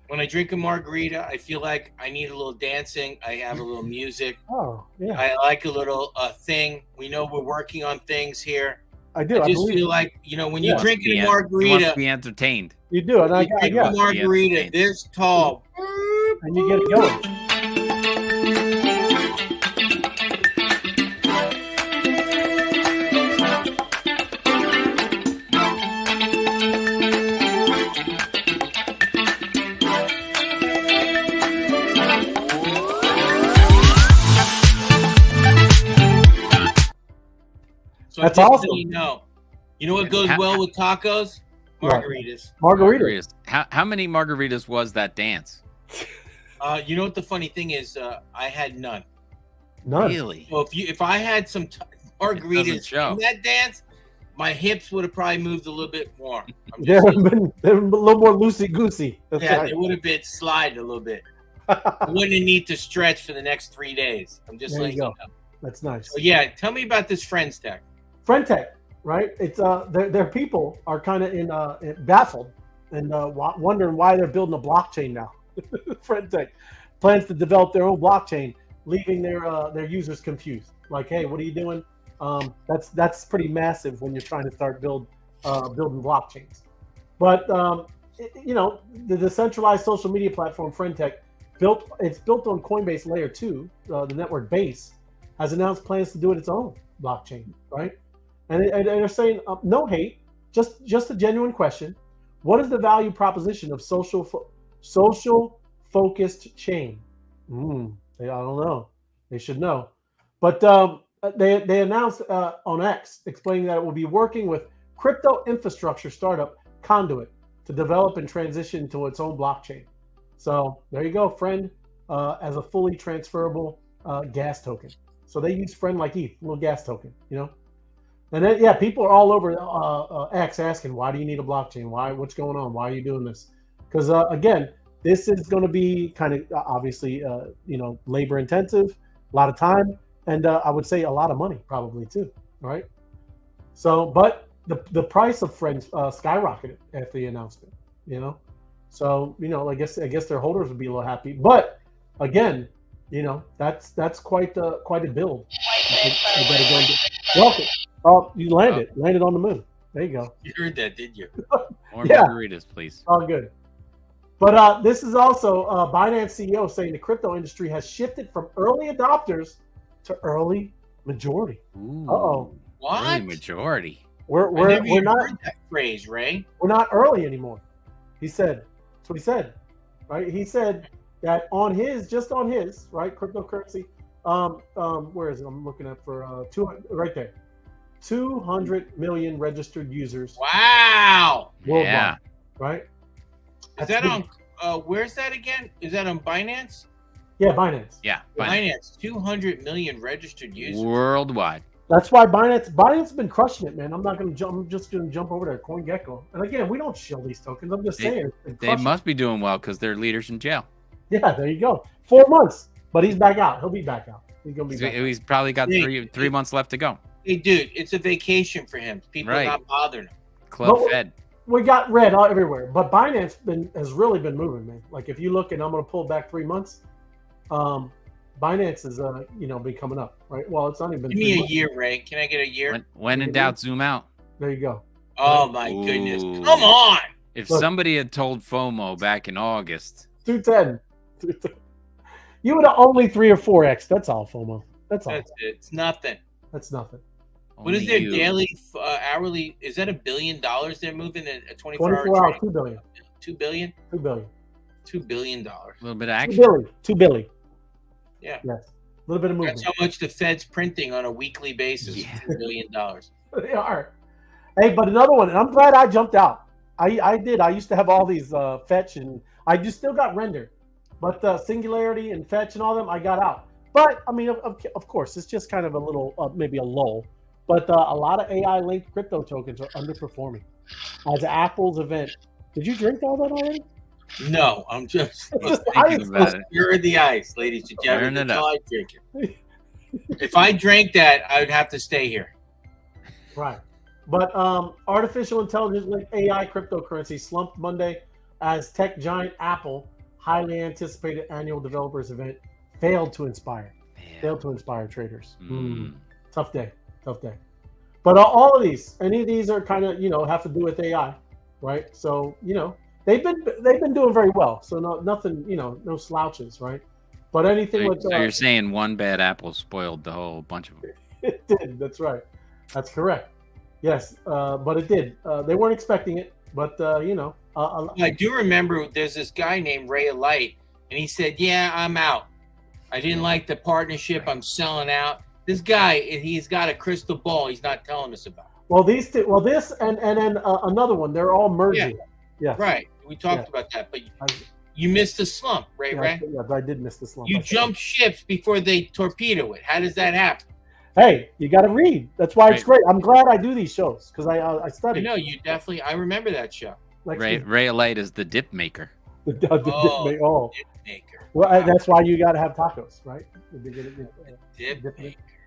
When I drink a margarita, I feel like I need a little dancing. I have a little music. Oh, yeah. I like a little thing. We know we're working on things here. I do. I just believe feel it. like, you know, when Yeah. you're drinking a He wants margarita, to be entertained. You do. And you drink a margarita Yeah. this tall. and you get it going. So That's just so awesome. you know what goes well with tacos? What? Margaritas. Margarita. How many margaritas was that dance? You know what the funny thing is? I had none. None. Really? So if I had some margaritas show. in that dance, my hips would have probably moved a little bit more. I'm They just would saying. have been a little more loosey-goosey. That's Yeah, right. they would have been sliding a little bit. I wouldn't need to stretch for the next 3 days. I'm just There you letting you go. know. That's nice. So yeah, tell me about this Friend.Tech. Friend.Tech, right? It's their people are kind of baffled and wondering why they're building a blockchain now. Friend.Tech plans to develop their own blockchain, leaving their users confused. Like, hey, what are you doing? That's pretty massive when you're trying to start building blockchains. But you know, the decentralized social media platform Friend.Tech it's built on Coinbase Layer 2, the network base, has announced plans to do it its own blockchain, right? And they're saying no hate, just a genuine question. What is the value proposition of social focused chain? I don't know. They should know. But they announced on X, explaining that it will be working with crypto infrastructure startup Conduit to develop and transition to its own blockchain. So there you go, Friend, as a fully transferable gas token. So they use Friend like ETH, little gas token, you know. And then, yeah, people are all over X asking, why do you need a blockchain? What's going on? Why are you doing this? Because again, this is going to be kind of obviously, labor intensive, a lot of time, and I would say a lot of money probably too, right? So, but the price of Friend skyrocketed after the announcement, you know. So, you know, I guess their holders would be a little happy. But again, you know, that's quite a build. I gotta go welcome. Oh, you landed on the moon. There you go. You heard that, did you? More Yeah. margaritas, please. All good. But this is also Binance CEO saying the crypto industry has shifted from early adopters to early majority. Ooh, Uh-oh. What? early majority. We're not heard that phrase, Ray. we're not early anymore. He said. That's what he said. Right? He said that on his right, cryptocurrency. Where is it? I'm looking at for 200 right there. 200 million registered users Wow. worldwide. Yeah. Right? Is that on? Where's that again? Is that on Binance? Yeah, Binance. Yeah. Binance, 200 million registered users. Worldwide. That's why Binance has been crushing it, man. I'm not going to jump. I'm just going to jump over there, CoinGecko. And again, we don't shill these tokens. I'm just saying. They must be doing well because they're leaders in jail. Yeah, there you go. 4 months, but he's back out. He'll be back out. He's going to be back out. He's probably got three months left to go. Hey, dude, it's a vacation for him. People are not bothering him. Club Fed. We got red all everywhere, but Binance has really been moving, man. Like if you look, and I'm going to pull back 3 months. Binance is been coming up, right? Well, it's not even been. Give me a year, Ray. Can I get a year? When in doubt, zoom out. There you go. Oh my goodness! Come on. If somebody had told FOMO back in August, 210, you would have only 3 or 4x. That's all, FOMO. That's all. That's it. It's nothing. That's nothing. What is their daily, hourly? Is that $1 billion they're moving in a 24 hours? 2 billion. 2 billion. 2 billion. $2 billion. A little bit of action. 2 billion. Yeah. Yes. A little bit of movement. That's how much the Fed's printing on a weekly basis. Yeah. $2 billion. They are. Hey, but another one, and I'm glad I jumped out. I did. I used to have all these fetch, and I just still got render, but Singularity and fetch and all them, I got out. But I mean, of course, it's just kind of a little, maybe a lull. But a lot of AI-linked crypto tokens are underperforming. As Apple's event, did you drink all that already? No, I'm just thinking about it. You're in the ice, ladies and gentlemen. Turn it That's up. all I drink it. If I drank that, I would have to stay here. Right. But artificial intelligence-linked AI cryptocurrency slumped Monday as tech giant Apple, highly anticipated annual developers event, failed to inspire traders. Tough day. But all of these, any of these are kind of, have to do with AI, right? So, they've been doing very well. So nothing, no slouches, right? But anything with so you're saying one bad apple spoiled the whole bunch of them. It did. That's right. That's correct. Yes, but it did. They weren't expecting it, but I do remember there's this guy named Ray Alight, and he said, "Yeah, I'm out. I didn't like the partnership. I'm selling out." This guy, he's got a crystal ball. He's not telling us about. Well, these two. Well, this and then another one. They're all merging. Yeah. Right. We talked about that, but you missed the slump, right? Right. Yeah, I did miss the slump. You jumped ships before they torpedo it. How does that happen? Hey, you got to read. That's why it's great. I'm glad I do these shows because I study. I know you definitely. I remember that show. Ray Alight is the dip maker. The dip maker. Well, Wow. that's why you got to have tacos, right?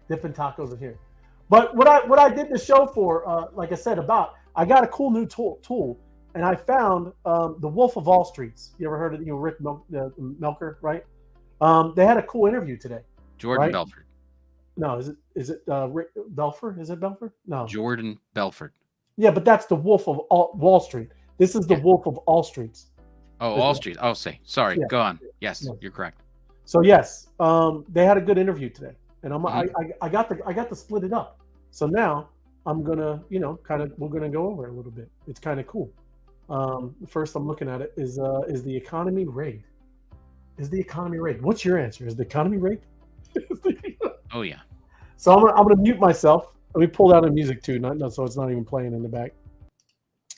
Dipping tacos in here. But what I did the show for, like I said, I got a cool new tool, and I found the Wolf of All Streets. You ever heard of Rick Melker, right? They had a cool interview today. Jordan Belfort. No, is it Rick Belfort? Is it Belfort? No. Jordan Belfort. Yeah, but that's the Wolf of Wall Street. This is the Wolf of All Streets. Oh, All Street. Oh, sorry. Yeah. Go on. Yes, you're correct. So yes, they had a good interview today, and I got to split it up. So now I'm gonna, we're gonna go over it a little bit. It's kind of cool. First, I'm looking at it is the economy rigged? Is the economy rigged? What's your answer? Is the economy rigged? Oh yeah. So I'm gonna mute myself. Let me pull out the music too, so it's not even playing in the back.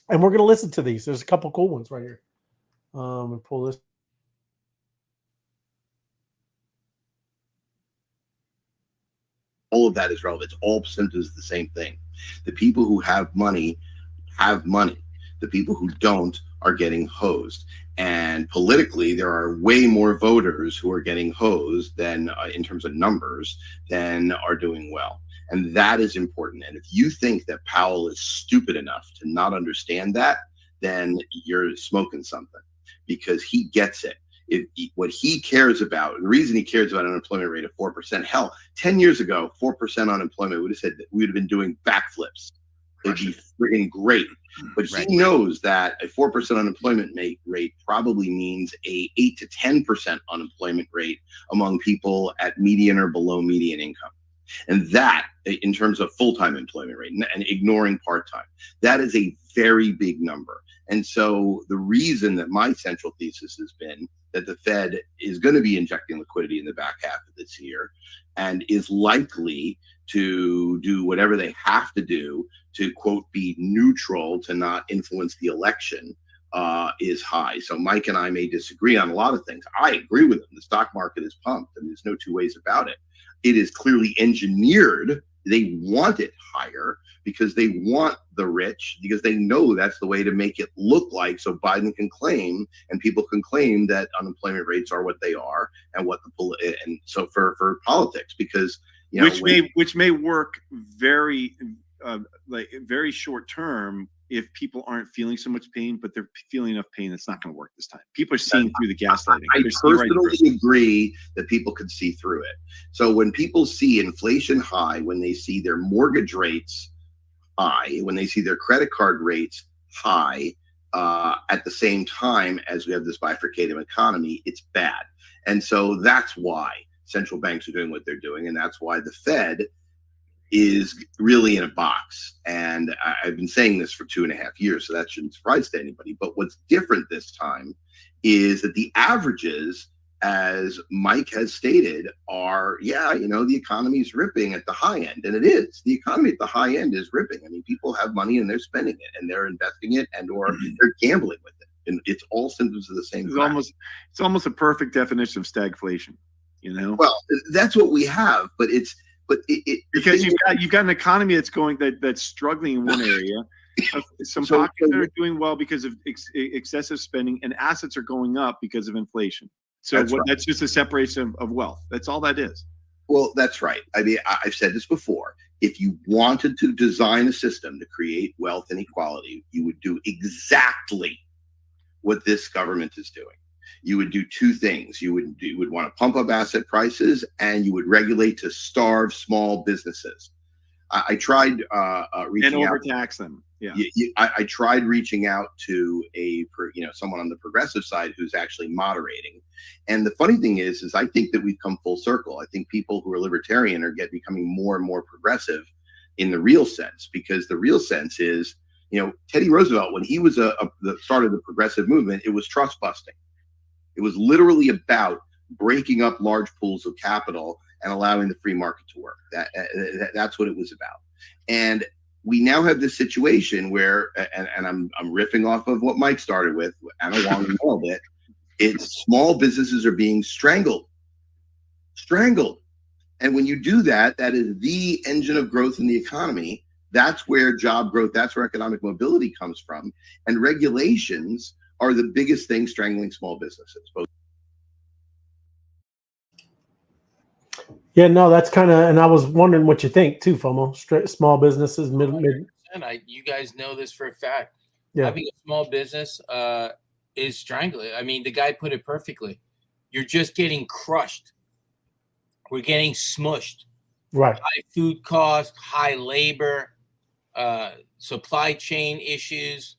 And we're gonna listen to these. There's a couple cool ones right here. And pull this. All of that is relevant. It's all symptoms the same thing. The people who have money have money. The people who don't are getting hosed. And politically, there are way more voters who are getting hosed than, in terms of numbers, than are doing well. And that is important. And if you think that Powell is stupid enough to not understand that, then you're smoking something, because he gets it. What he cares about, the reason he cares about an unemployment rate of 4%, hell, 10 years ago, 4% unemployment would have said that we would have been doing backflips. It'd be freaking great. But he knows that a 4% unemployment rate probably means a 8 to 10% unemployment rate among people at median or below median income. And that, in terms of full-time employment rate and ignoring part-time, that is a very big number. And so the reason that my central thesis has been that the Fed is going to be injecting liquidity in the back half of this year and is likely to do whatever they have to do to, quote, be neutral, to not influence the election, is high. So Mike and I may disagree on a lot of things. I agree with him. The stock market is pumped, and there's no two ways about it. It is clearly engineered. They want it higher because they want the rich, because they know that's the way to make it look like, so Biden can claim and people can claim that unemployment rates are what they are, and what the and so for politics, because you know, which may work very very short term if people aren't feeling so much pain, but they're feeling enough pain that's not going to work this time. People are seeing through the gaslighting. I personally agree that people can see through it. So when people see inflation high, when they see their mortgage rates high, when they see their credit card rates high, at the same time as we have this bifurcated economy, it's bad. And so that's why central banks are doing what they're doing, and that's why the Fed is really in a box. And I've been saying this for 2.5 years, so that shouldn't surprise to anybody. But what's different this time is that the averages, as Mike has stated, are, the economy is ripping at the high end. And it is. The economy at the high end is ripping. I mean, people have money and they're spending it and they're investing it and or they're gambling with it. And it's all symptoms of the same thing. It's almost a perfect definition of stagflation, you know? Well, that's what we have, but because you've got an economy that's struggling in one area, some pockets that are doing well because of excessive spending, and assets are going up because of inflation. So that's just a separation of wealth. That's all that is. Well, that's right. I mean, I've said this before. If you wanted to design a system to create wealth inequality, you would do exactly what this government is doing. You would do two things. You would want to pump up asset prices, and you would regulate to starve small businesses. I tried reaching and overtax them. Yeah, I tried reaching out to someone on the progressive side who's actually moderating. And the funny thing is I think that we've come full circle. I think people who are libertarian are becoming more and more progressive in the real sense, because the real sense is, Teddy Roosevelt, when he was the start of the progressive movement, it was trust busting. It was literally about breaking up large pools of capital and allowing the free market to work. That's what it was about. And we now have this situation where, and I'm riffing off of what Mike started with, and along a little bit, it's small businesses are being strangled. And when you do that, that is the engine of growth in the economy. That's where job growth, that's where economic mobility comes from. And regulations are the biggest thing strangling small businesses. Yeah, no, that's kind of, and I was wondering what you think too, FOMO. Small businesses, mid. You guys know this for a fact. Yeah. Having a small business is strangling. I mean, the guy put it perfectly. You're just getting crushed. We're getting smushed. Right. High food costs, high labor, supply chain issues.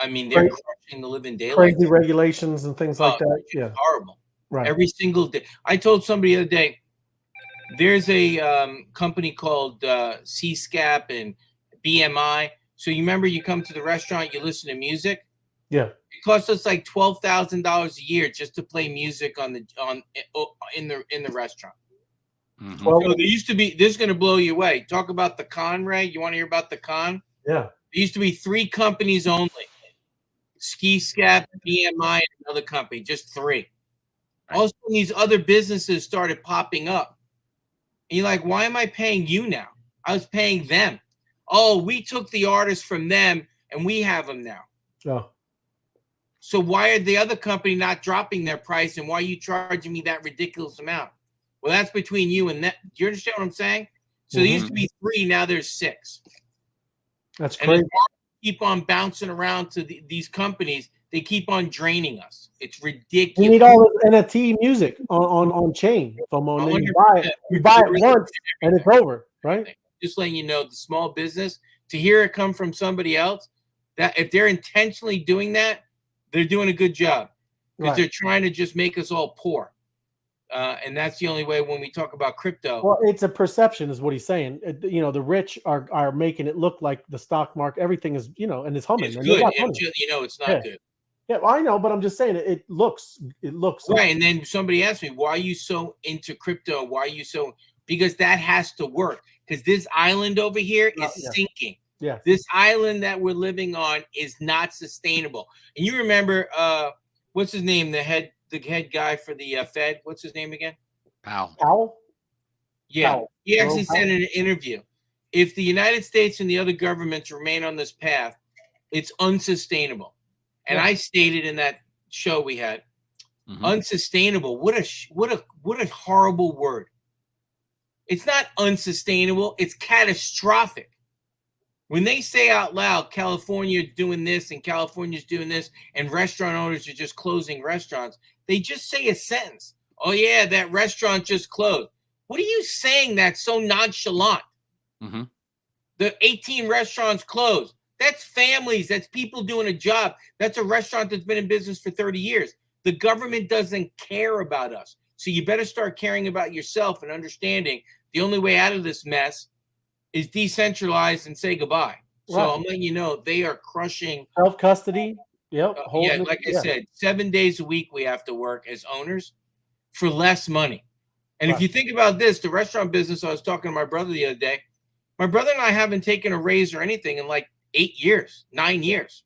I mean, they're crushing the living daylights. Crazy regulations and things like that. Yeah. Horrible. Right. Every single day. I told somebody the other day, there's a company called CSCAP and BMI. So you remember, you come to the restaurant, you listen to music. Yeah. It costs us like $12,000 a year just to play music in the restaurant. Mm-hmm. Well, there used to be. This is going to blow you away. Talk about the con, Ray. You want to hear about the con? Yeah. There used to be 3 companies only: CSCAP, BMI, and another company. Just 3. Right. All of a sudden, these other businesses started popping up. And you're like, why am I paying you now? I was paying them. Oh, we took the artists from them and we have them now. Oh. So why are the other company not dropping their price, and why are you charging me that ridiculous amount? Well, that's between you and that. Do you understand what I'm saying? So there used to be 3, now there's 6. That's crazy. And keep on bouncing around to these companies. They keep on draining us. It's ridiculous. You need all the NFT music on chain. FOMO, and then you buy it once and it's over, right? Just letting you know, the small business, to hear it come from somebody else, that if they're intentionally doing that, they're doing a good job, because they're trying to just make us all poor. And that's the only way when we talk about crypto. Well, it's a perception, is what he's saying. The rich are making it look like the stock market, everything is, and it's humming. It's and good. It's not good. Yeah, I know, but I'm just saying it looks right. And then somebody asked me, why are you so into crypto? Why are you so? Because that has to work. Because this island over here is sinking. Yeah. This island that we're living on is not sustainable. And you remember, what's his name? The head guy for the Fed. What's his name again? Powell. Yeah. He actually said in an interview, if the United States and the other governments remain on this path, it's unsustainable. And I stated in that show we had, unsustainable. What a horrible word. It's not unsustainable. It's catastrophic. When they say out loud, California doing this and California's doing this, and restaurant owners are just closing restaurants, they just say a sentence. Oh yeah, that restaurant just closed. What are you saying that's so nonchalant? The 18 restaurants closed. That's families. That's people doing a job. That's a restaurant that's been in business for 30 years. The government doesn't care about us. So you better start caring about yourself and understanding the only way out of this mess is decentralized and say goodbye. So I'm letting you know they are crushing self-custody. Yep. Like I said, 7 days a week we have to work as owners for less money. And if you think about this, the restaurant business, I was talking to my brother the other day. My brother and I haven't taken a raise or anything in like 8 years, 9 years.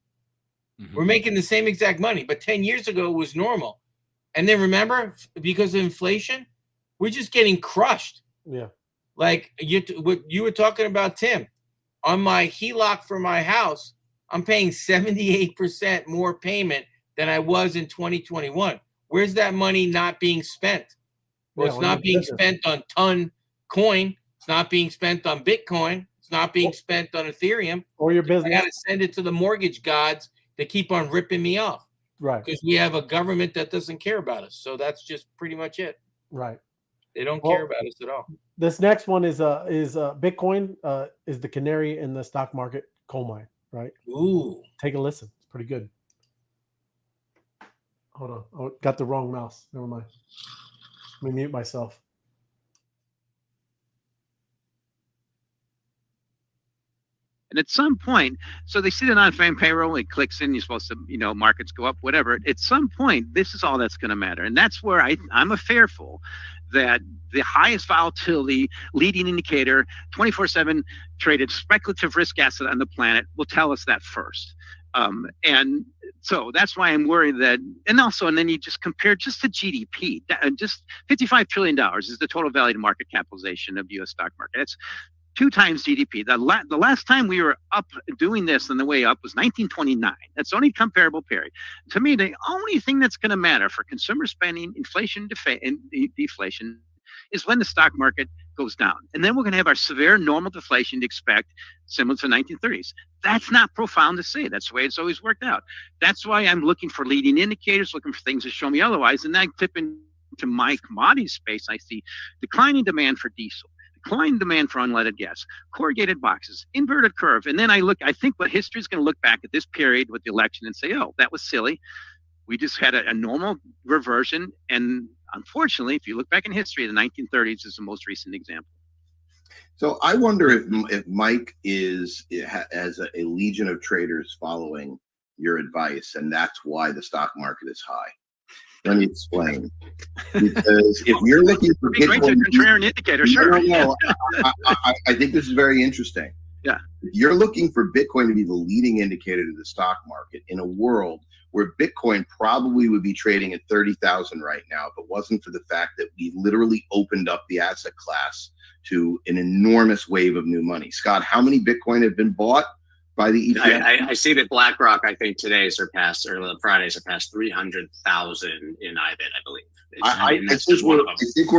We're making the same exact money, but 10 years ago it was normal. And then remember, because of inflation, we're just getting crushed. Yeah. Like what you were talking about, Tim, on my HELOC for my house, I'm paying 78% more payment than I was in 2021. Where's that money not being spent? Well, it's not being spent on ton coin. It's not being spent on Bitcoin. It's not being spent on Ethereum. Or your business. I got to send it to the mortgage gods that keep on ripping me off. Right. Because we have a government that doesn't care about us. So that's just pretty much it. Right. They don't care about us at all. This next one is Bitcoin is the canary in the stock market coal mine, right? Ooh. Take a listen. It's pretty good. Hold on. Oh, got the wrong mouse. Never mind. Let me mute myself. And at some point, so they see the non-farm payroll, it clicks in, you're supposed to, markets go up, whatever. At some point, this is all that's going to matter. And that's where I'm fearful that the highest volatility leading indicator, 24/7 traded speculative risk asset on the planet will tell us that first. And so that's why I'm worried that, and then you just compare just to GDP, just $55 trillion is the total value to market capitalization of the U.S. stock market. It's 2 times GDP. The last time we were up doing this on the way up was 1929. That's the only comparable period. To me, the only thing that's going to matter for consumer spending, inflation, and deflation is when the stock market goes down. And then we're going to have our severe normal deflation to expect, similar to the 1930s. That's not profound to say. That's the way it's always worked out. That's why I'm looking for leading indicators, looking for things that show me otherwise. And then I tip into my commodity space. I see declining demand for diesel, declining demand for unleaded gas, corrugated boxes, inverted curve. And then I think what history is going to look back at this period with the election and say, oh, that was silly. We just had a normal reversion. And unfortunately, if you look back in history, the 1930s is the most recent example. So I wonder if Mike has a legion of traders following your advice, and that's why the stock market is high. Let me explain. Because if you're looking for Bitcoin, contrarian indicator, sure. No, I think this is very interesting. Yeah. If you're looking for Bitcoin to be the leading indicator to the stock market in a world where Bitcoin probably would be trading at 30,000 right now, if it wasn't for the fact that we literally opened up the asset class to an enormous wave of new money. Scott, how many Bitcoin have been bought by the ETF? I see that BlackRock, I think today surpassed, or Friday surpassed 300,000 in IBIT, I believe. I think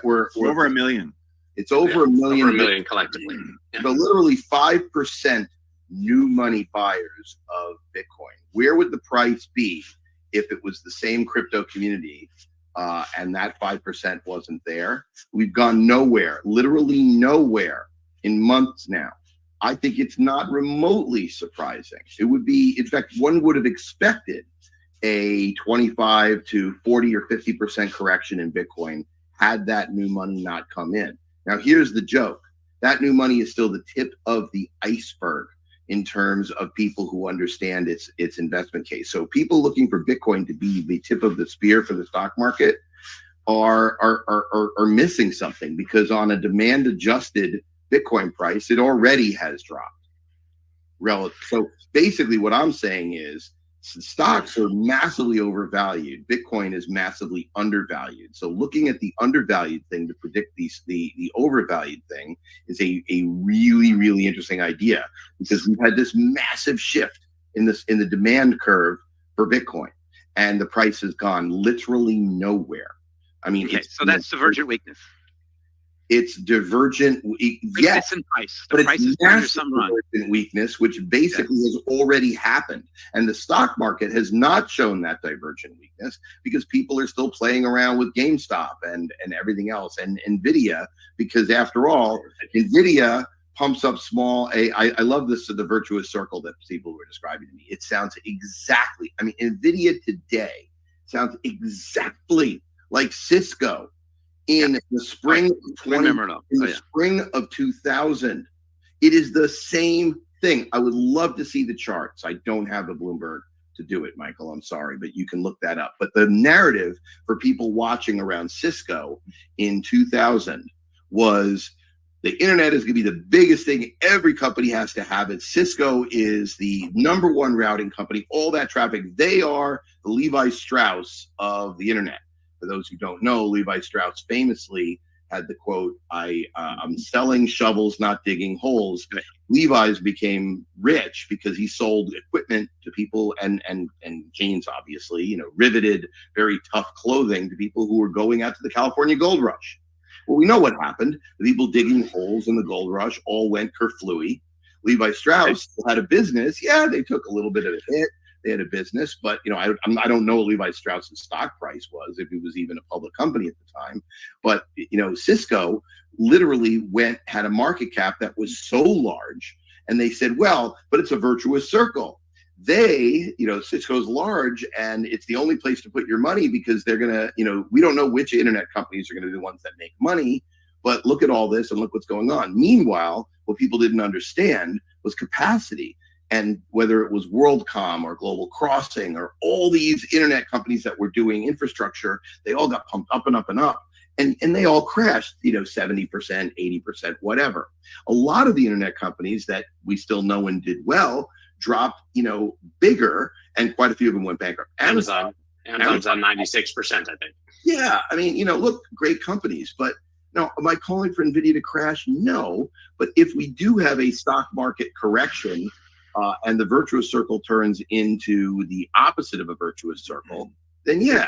we're over a million. It's over a million. Over a million collectively. Yeah. But literally 5% new money buyers of Bitcoin. Where would the price be if it was the same crypto community and that 5% wasn't there? We've gone nowhere, literally nowhere in months now. I think it's not remotely surprising. It would be, in fact, one would have expected a 25 to 40 or 50% correction in Bitcoin had that new money not come in. Now, here's the joke. That new money is still the tip of the iceberg in terms of people who understand its investment case. So people looking for Bitcoin to be the tip of the spear for the stock market are missing something, because on a demand adjusted Bitcoin price, it already has dropped relative. So basically what I'm saying is stocks are massively overvalued. Bitcoin is massively undervalued. So looking at the undervalued thing to predict the overvalued thing is a really, really interesting idea, because we've had this massive shift in the demand curve for Bitcoin, and the price has gone literally nowhere. I mean, okay, so that's divergent weakness. It's divergent, yes, in price. but price it's is wrong. massive divergent weakness, which basically has already happened. And the stock market has not shown that divergent weakness because people are still playing around with GameStop and everything else, and NVIDIA, because after all, NVIDIA pumps up small. I love this, the virtuous circle that people were describing to me. It sounds exactly, I mean, NVIDIA today sounds exactly like Cisco in the spring of spring of 2000. It is the same thing. I would love to see the charts. I don't have the Bloomberg to do it, Michael. I'm sorry, but you can look that up. But the narrative for people watching around Cisco in 2000 was the internet is going to be the biggest thing. Every company has to have it. Cisco is the #1 routing company. All that traffic, they are the Levi Strauss of the internet. For those who don't know, Levi Strauss famously had the quote, I'm selling shovels, not digging holes. Right. Levi's became rich because he sold equipment to people and jeans, obviously, you know, riveted, very tough clothing to people who were going out to the California gold rush. Well, we know what happened. The people digging holes in the gold rush all went kerflooey. Levi Strauss had a business. Yeah, they took a little bit of a hit. They had a business, but you know, I don't know what Levi Strauss's stock price was, if it was even a public company at the time. But you know, Cisco literally had a market cap that was so large, and they said, well, but it's a virtuous circle. You know, Cisco's large, and it's the only place to put your money because they're gonna, you know, we don't know which internet companies are gonna be the ones that make money. But look at all this and look what's going on. Meanwhile, what people didn't understand was capacity. And whether it was WorldCom or Global Crossing or all these internet companies that were doing infrastructure, they all got pumped up and up and up. And they all crashed, you know, 70%, 80%, whatever. A lot of the internet companies that we still know and did well dropped, you know, bigger, and quite a few of them went bankrupt. Amazon's on 96%, I think. Yeah, I mean, you know, look, great companies, but now, am I calling for NVIDIA to crash? No, but if we do have a stock market correction, and the virtuous circle turns into the opposite of a virtuous circle, then yeah,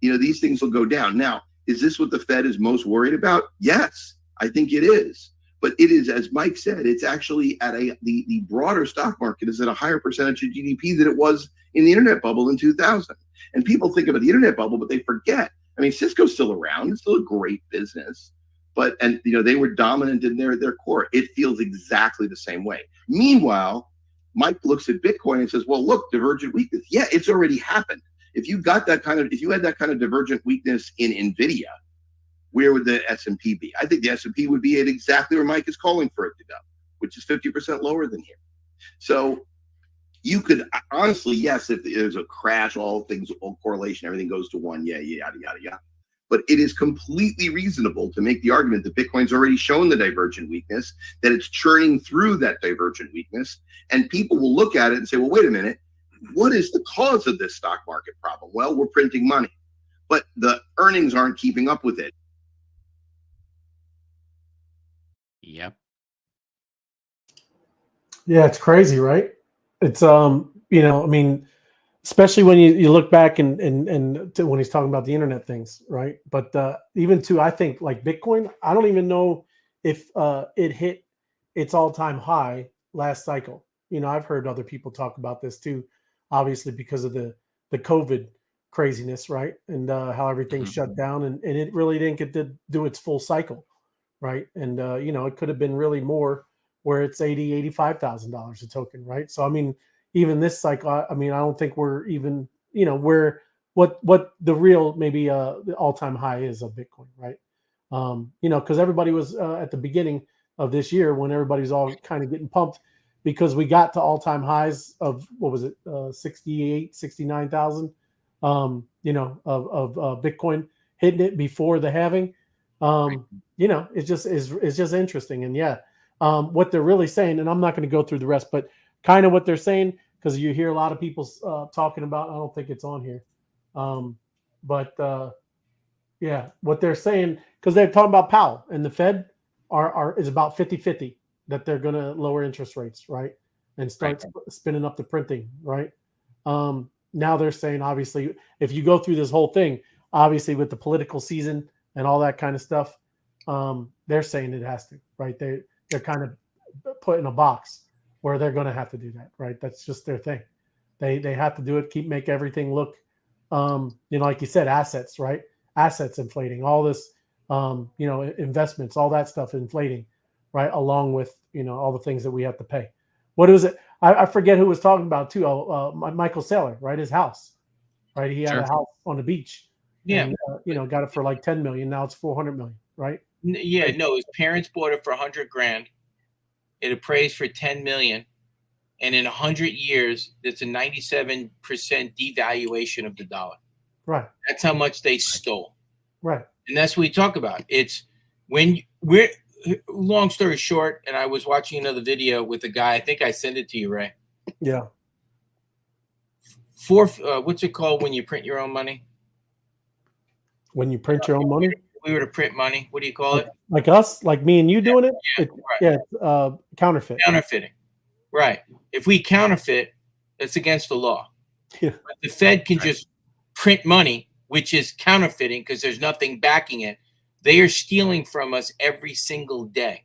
you know, these things will go down. Now, is this what the Fed is most worried about? Yes, I think it is. But it is, as Mike said, it's actually at the broader stock market is at a higher percentage of GDP than it was in the internet bubble in 2000. And people think about the internet bubble, but they forget. I mean, Cisco's still around. It's still a great business. And you know, they were dominant in their core. It feels exactly the same way. Meanwhile, Mike looks at Bitcoin and says, well, look, divergent weakness. Yeah, it's already happened. If you had that kind of divergent weakness in NVIDIA, where would the S&P be? I think the S&P would be at exactly where Mike is calling for it to go, which is 50% lower than here. So you could honestly, yes, if there's a crash, all correlation, everything goes to one, yeah, yada, yada, yada. But it is completely reasonable to make the argument that Bitcoin's already shown the divergent weakness, that it's churning through that divergent weakness. And people will look at it and say, well, wait a minute, what is the cause of this stock market problem? Well, we're printing money, but the earnings aren't keeping up with it. Yep. Yeah, it's crazy, right? It's you know, I mean, especially when you look back and when he's talking about the internet things, right? But even too, I think like Bitcoin, I don't even know if it hit its all-time high last cycle. You know, I've heard other people talk about this too, obviously because of the COVID craziness, right? And how everything shut down, and it really didn't get to do its full cycle, right? And you know, it could have been really more where it's $85,000 a token, right? So I mean, even this cycle, I mean, I don't think we're even, where what the real maybe the all-time high is of Bitcoin, right? Because everybody was at the beginning of this year when everybody's all kind of getting pumped because we got to all-time highs of what was it, 68, 69,000, of Bitcoin hitting it before the halving. It's just interesting. And yeah, what they're really saying, and I'm not going to go through the rest, but kind of what they're saying, because you hear a lot of people talking about, I don't think it's on here. Yeah, what they're saying, because they're talking about Powell and the Fed is about 50-50 that they're going to lower interest rates, right? And start spinning up the printing, right? Now they're saying, obviously, if you go through this whole thing, obviously with the political season and all that kind of stuff, they're saying it has to, right? They're kind of put in a box where they're going to have to do that, right? That's just their thing. They have to do it, make everything look, like you said, assets, right? Assets inflating, all this, investments, all that stuff inflating, right? Along with, all the things that we have to pay. What is it? I forget who was talking about too. Michael Saylor, right? His house, right? He had a house on the beach. Yeah. And, got it for like 10 million. Now it's 400 million, right? Yeah. No, his parents bought it for $100,000. It appraised for 10 million. And in 100 years, it's a 97% devaluation of the dollar. Right. That's how much they stole. Right. And that's what we talk about. It's long story short, and I was watching another video with a guy. I think I sent it to you, Ray. Yeah. What's it called when you print your own money? When you print your own money? We were to print money. What do you call it? Like us? Like me and you doing it? Yeah, it's counterfeit. Counterfeiting. Right. If we counterfeit, it's against the law. Yeah. But the Fed can just print money, which is counterfeiting because there's nothing backing it. They are stealing from us every single day.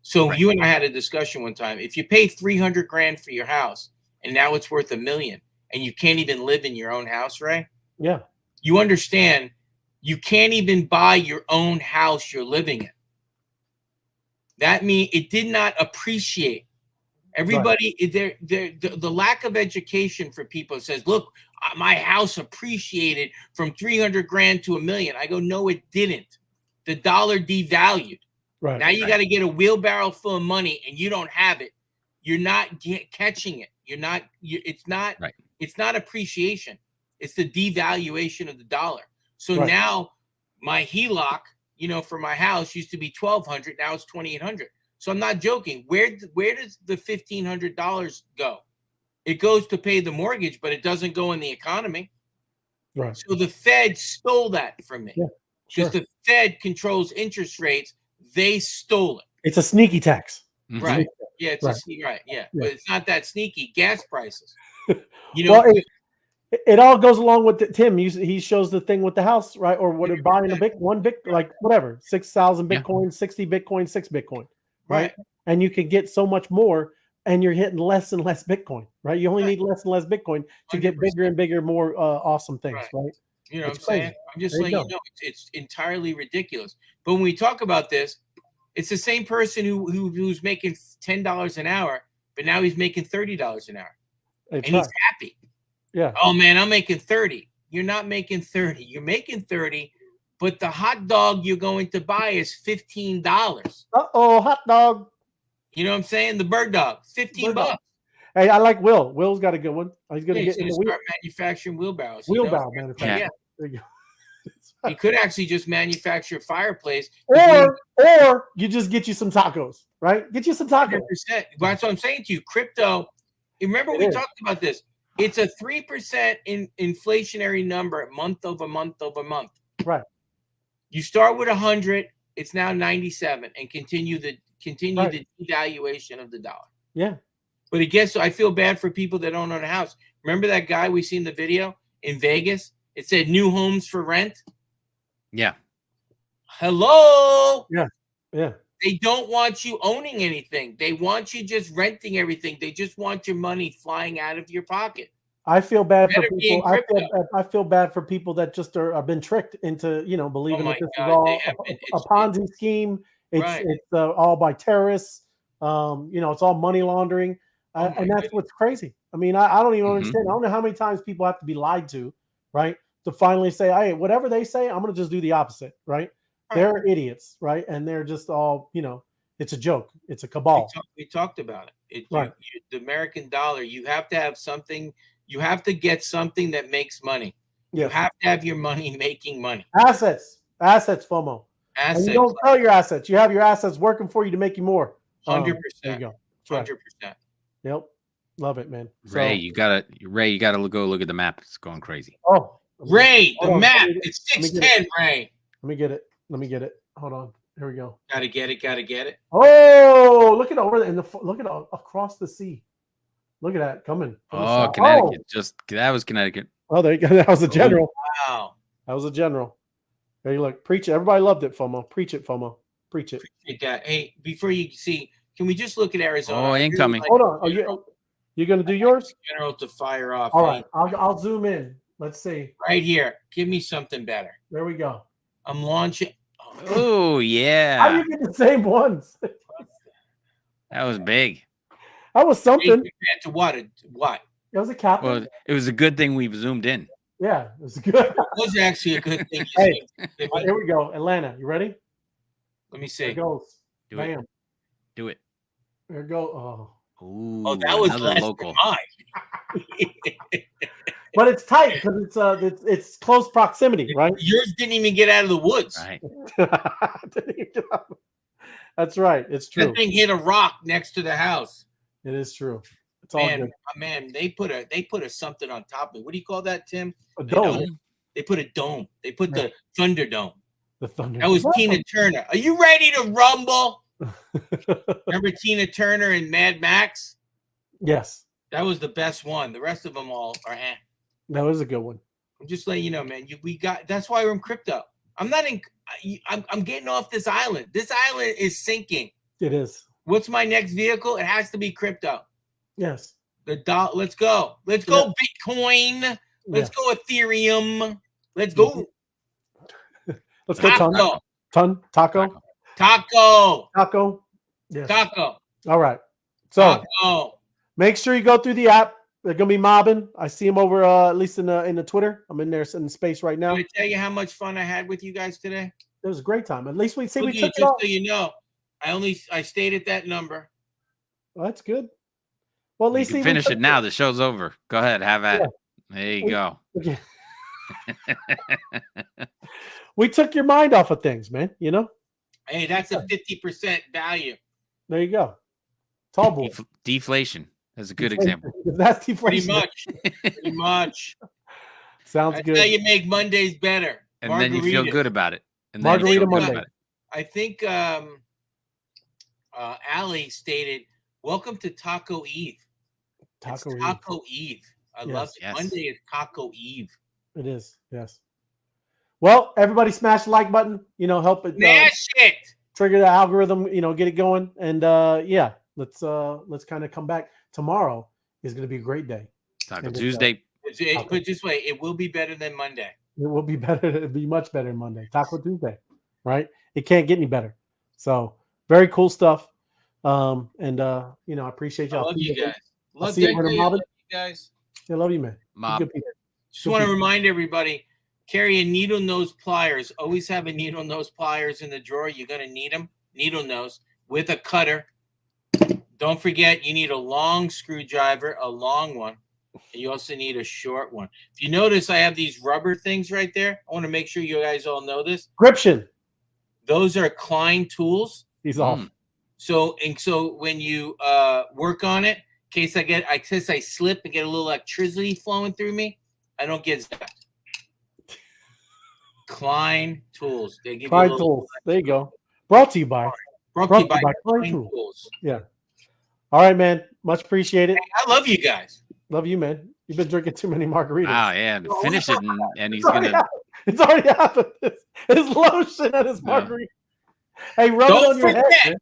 So you and I had a discussion one time. If you pay $300,000 for your house and now it's worth $1 million and you can't even live in your own house, right? Yeah. You understand you can't even buy your own house you're living in. That means it did not appreciate. Everybody, the lack of education for people says, look, my house appreciated from $300,000 to $1 million. I go, no, it didn't. The dollar devalued. Right. Now you got to get a wheelbarrow full of money and you don't have it. You're not catching it. It's not appreciation. It's the devaluation of the dollar. So now my HELOC, for my house used to be $1,200. Now it's $2,800. So I'm not joking. Where does the $1,500 go? It goes to pay the mortgage, but it doesn't go in the economy. Right. So the Fed stole that from me. Yeah, because the Fed controls interest rates. They stole it. It's a sneaky tax. Right. Yeah, it's right. Yeah. But it's not that sneaky. Gas prices. Well, it all goes along with Tim. He shows the thing with the house, right? Or what buying like whatever, 6,000 Bitcoin, 60 Bitcoin, 6 Bitcoin, right? And you can get so much more, and you're hitting less and less Bitcoin, right? You only need less and less Bitcoin to 100%. Get bigger and bigger, more awesome things, right? You know what I'm saying? I'm just letting you know it's entirely ridiculous. But when we talk about this, it's the same person who's making $10 an hour, but now he's making $30 an hour, and he's happy. Yeah. Oh man, I'm making 30. You're not making 30. You're making 30, but the hot dog you're going to buy is $15. Hot dog. You know what I'm saying? The bird dog, $15. Hey, I like Will. Will's got a good one. He's going to start manufacturing wheelbarrows. Wheelbarrow manufacturing. Yeah. There you go. You could actually just manufacture a fireplace. Or you just get you some tacos, right? Get you some tacos. 100%. That's what I'm saying to you. Crypto, remember we talked about this. It's a 3% inflationary number month over month over month. Right. You start with 100, it's now 97, and continue the devaluation of the dollar. Yeah. But I feel bad for people that don't own a house. Remember that guy we seen the video in Vegas? It said new homes for rent. Yeah. Hello. Yeah. Yeah. They don't want you owning anything. They want you just renting everything. They just want your money flying out of your pocket. I feel bad for people. I feel bad for people that just have been tricked into, believing that this is all a Ponzi scheme. It's all by terrorists. It's all money laundering. And that's what's crazy. I mean, I don't even understand. I don't know how many times people have to be lied to, right? To finally say, hey, whatever they say, I'm going to just do the opposite, right? They're idiots, right? And they're just all, it's a joke. It's a cabal. We talked about it. Right. The American dollar, you have to have something. You have to get something that makes money. Yeah. You have to have your money making money. Assets, FOMO. Assets. And you don't sell your assets. You have your assets working for you to make you more. 100%. There you go. 100%. Yep. Love it, man. Ray, you gotta go look at the map. It's going crazy. Oh, Ray, the map. It's 610, Ray. Let me get it. Hold on. Here we go. Gotta get it. Oh, look at over there look at across the sea. Look at that coming. Oh, Connecticut. That was Connecticut. Oh, there you go. That was a general. Wow. That was a general. There you look. Preach it. Everybody loved it, FOMO. Preach it, FOMO. Preach it. Appreciate that. Hey, before you see, can we just look at Arizona? Oh, incoming. Hold on. Are you going to do yours? General to fire off. All right. I'll zoom in. Let's see. Right here. Give me something better. There we go. I'm launching. Oh, yeah. How do you get the same ones? That was big. That was something. Compared to what? What? It was a captain. Well, it was a good thing we've zoomed in. Yeah, it was good. It was actually a good thing. Hey, here we go. Atlanta, you ready? Let me see. There it goes. Do Bam. it. Do it. There it go. Ooh, Oh, that was less local. than mine. But it's tight because it's close proximity, right? Yours didn't even get out of the woods. Right. That's right. It's true. That thing hit a rock next to the house. It is true. It's all good. Man, they put a something on top of it. What do you call that, Tim? A dome. They put a dome. They put the Thunderdome. The Thunder. That was Tina Turner. Are you ready to rumble? Remember Tina Turner and Mad Max? Yes. That was the best one. The rest of them all are That was a good one. I'm just letting you know, man. That's why we're in crypto. I'm not in. I'm getting off this island. This island is sinking. It is. What's my next vehicle? It has to be crypto. Yes. Let's go. Let's go Bitcoin. Let's go Ethereum. Let's go. Let's go Taco. Yes. Taco. All right. So Taco. Make sure you go through the app. They're gonna be mobbing. I see them over at least in the Twitter. I'm in there in the space right now. Can I tell you how much fun I had with you guys today? It was a great time. At least we took it just off. so you know, I stayed at that number. Well, that's good. Well, at least you can finish it now. The show's over. Go ahead, have at it. There you go. Okay. We took your mind off of things, man. You know. Hey, that's a 50% value. There you go. Tall boy. Deflation. That's a good example. That's deflation. Pretty much. Sounds good. That's how you make Mondays better. And then you feel good about it. And Margarita Monday. I think Ali stated, "Welcome to Taco Eve." Taco Eve. I love it. Yes. Monday is Taco Eve. It is. Yes. Well, everybody smash the like button. Help it. Smash it. Trigger the algorithm. Get it going. And yeah, let's kind of come back. Tomorrow is going to be a great day. Taco Tuesday. Put it this way, it will be better than Monday. It will be better. It'll be much better than Monday. Taco Tuesday, right? It can't get any better. So very cool stuff. I appreciate y'all. I love you guys. Love you guys. I love you, man. Mob. Just want to remind everybody, carry a needle nose pliers. Always have a needle nose pliers in the drawer. You're going to need them. Needle nose with a cutter. Don't forget, you need a long screwdriver, a long one. And you also need a short one. If you notice, I have these rubber things right there. I want to make sure you guys all know this. Gription. Those are Klein tools. He's off. So when you work on it, in case I slip and get a little electricity flowing through me, I don't get zapped. Klein tools. They give Klein you tools. There you go. Brought to you by Klein tools. Yeah. All right, man. Much appreciated. Hey, I love you guys. Love you, man. You've been drinking too many margaritas. Oh, yeah. Finish it, and he's going to... It's already happened. His lotion and his margarita. Hey, rub it on your head, man.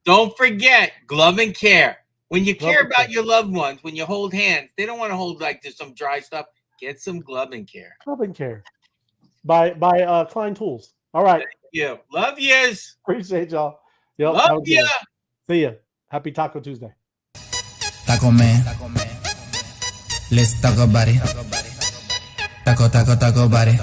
Don't forget, glove and care. When you care about your loved ones, when you hold hands, they don't want to hold like just some dry stuff. Get some glove and care. Glove and care. By Klein Tools. All right. Thank you. Love yous. Appreciate y'all. Yep, love you. See ya. Happy Taco Tuesday. Taco man. Let's talk about it. Taco body.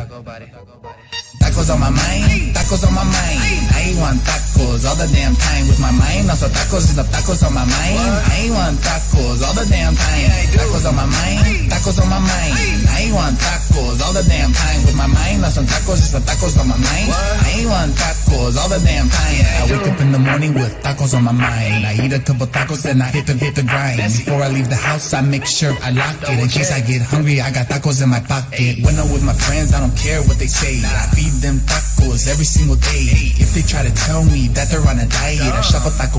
Tacos on my mind, tacos on my mind. I want tacos all the damn time with my mind. Also tacos is the tacos on my mind. I want tacos all the damn time. Tacos on my mind, tacos on my mind. I want tacos all the damn time with my mind. Also tacos is the tacos on my mind. I want tacos all the damn time. I wake up in the morning with tacos on my mind. I eat a couple tacos and I hit the grind. Before I leave the house, I make sure I lock it. In case I get hungry, I got tacos in my pocket. When I'm with my friends, I don't care what they say. I feed them tacos every single day. If they try to tell me that they're on a diet, I shop a taco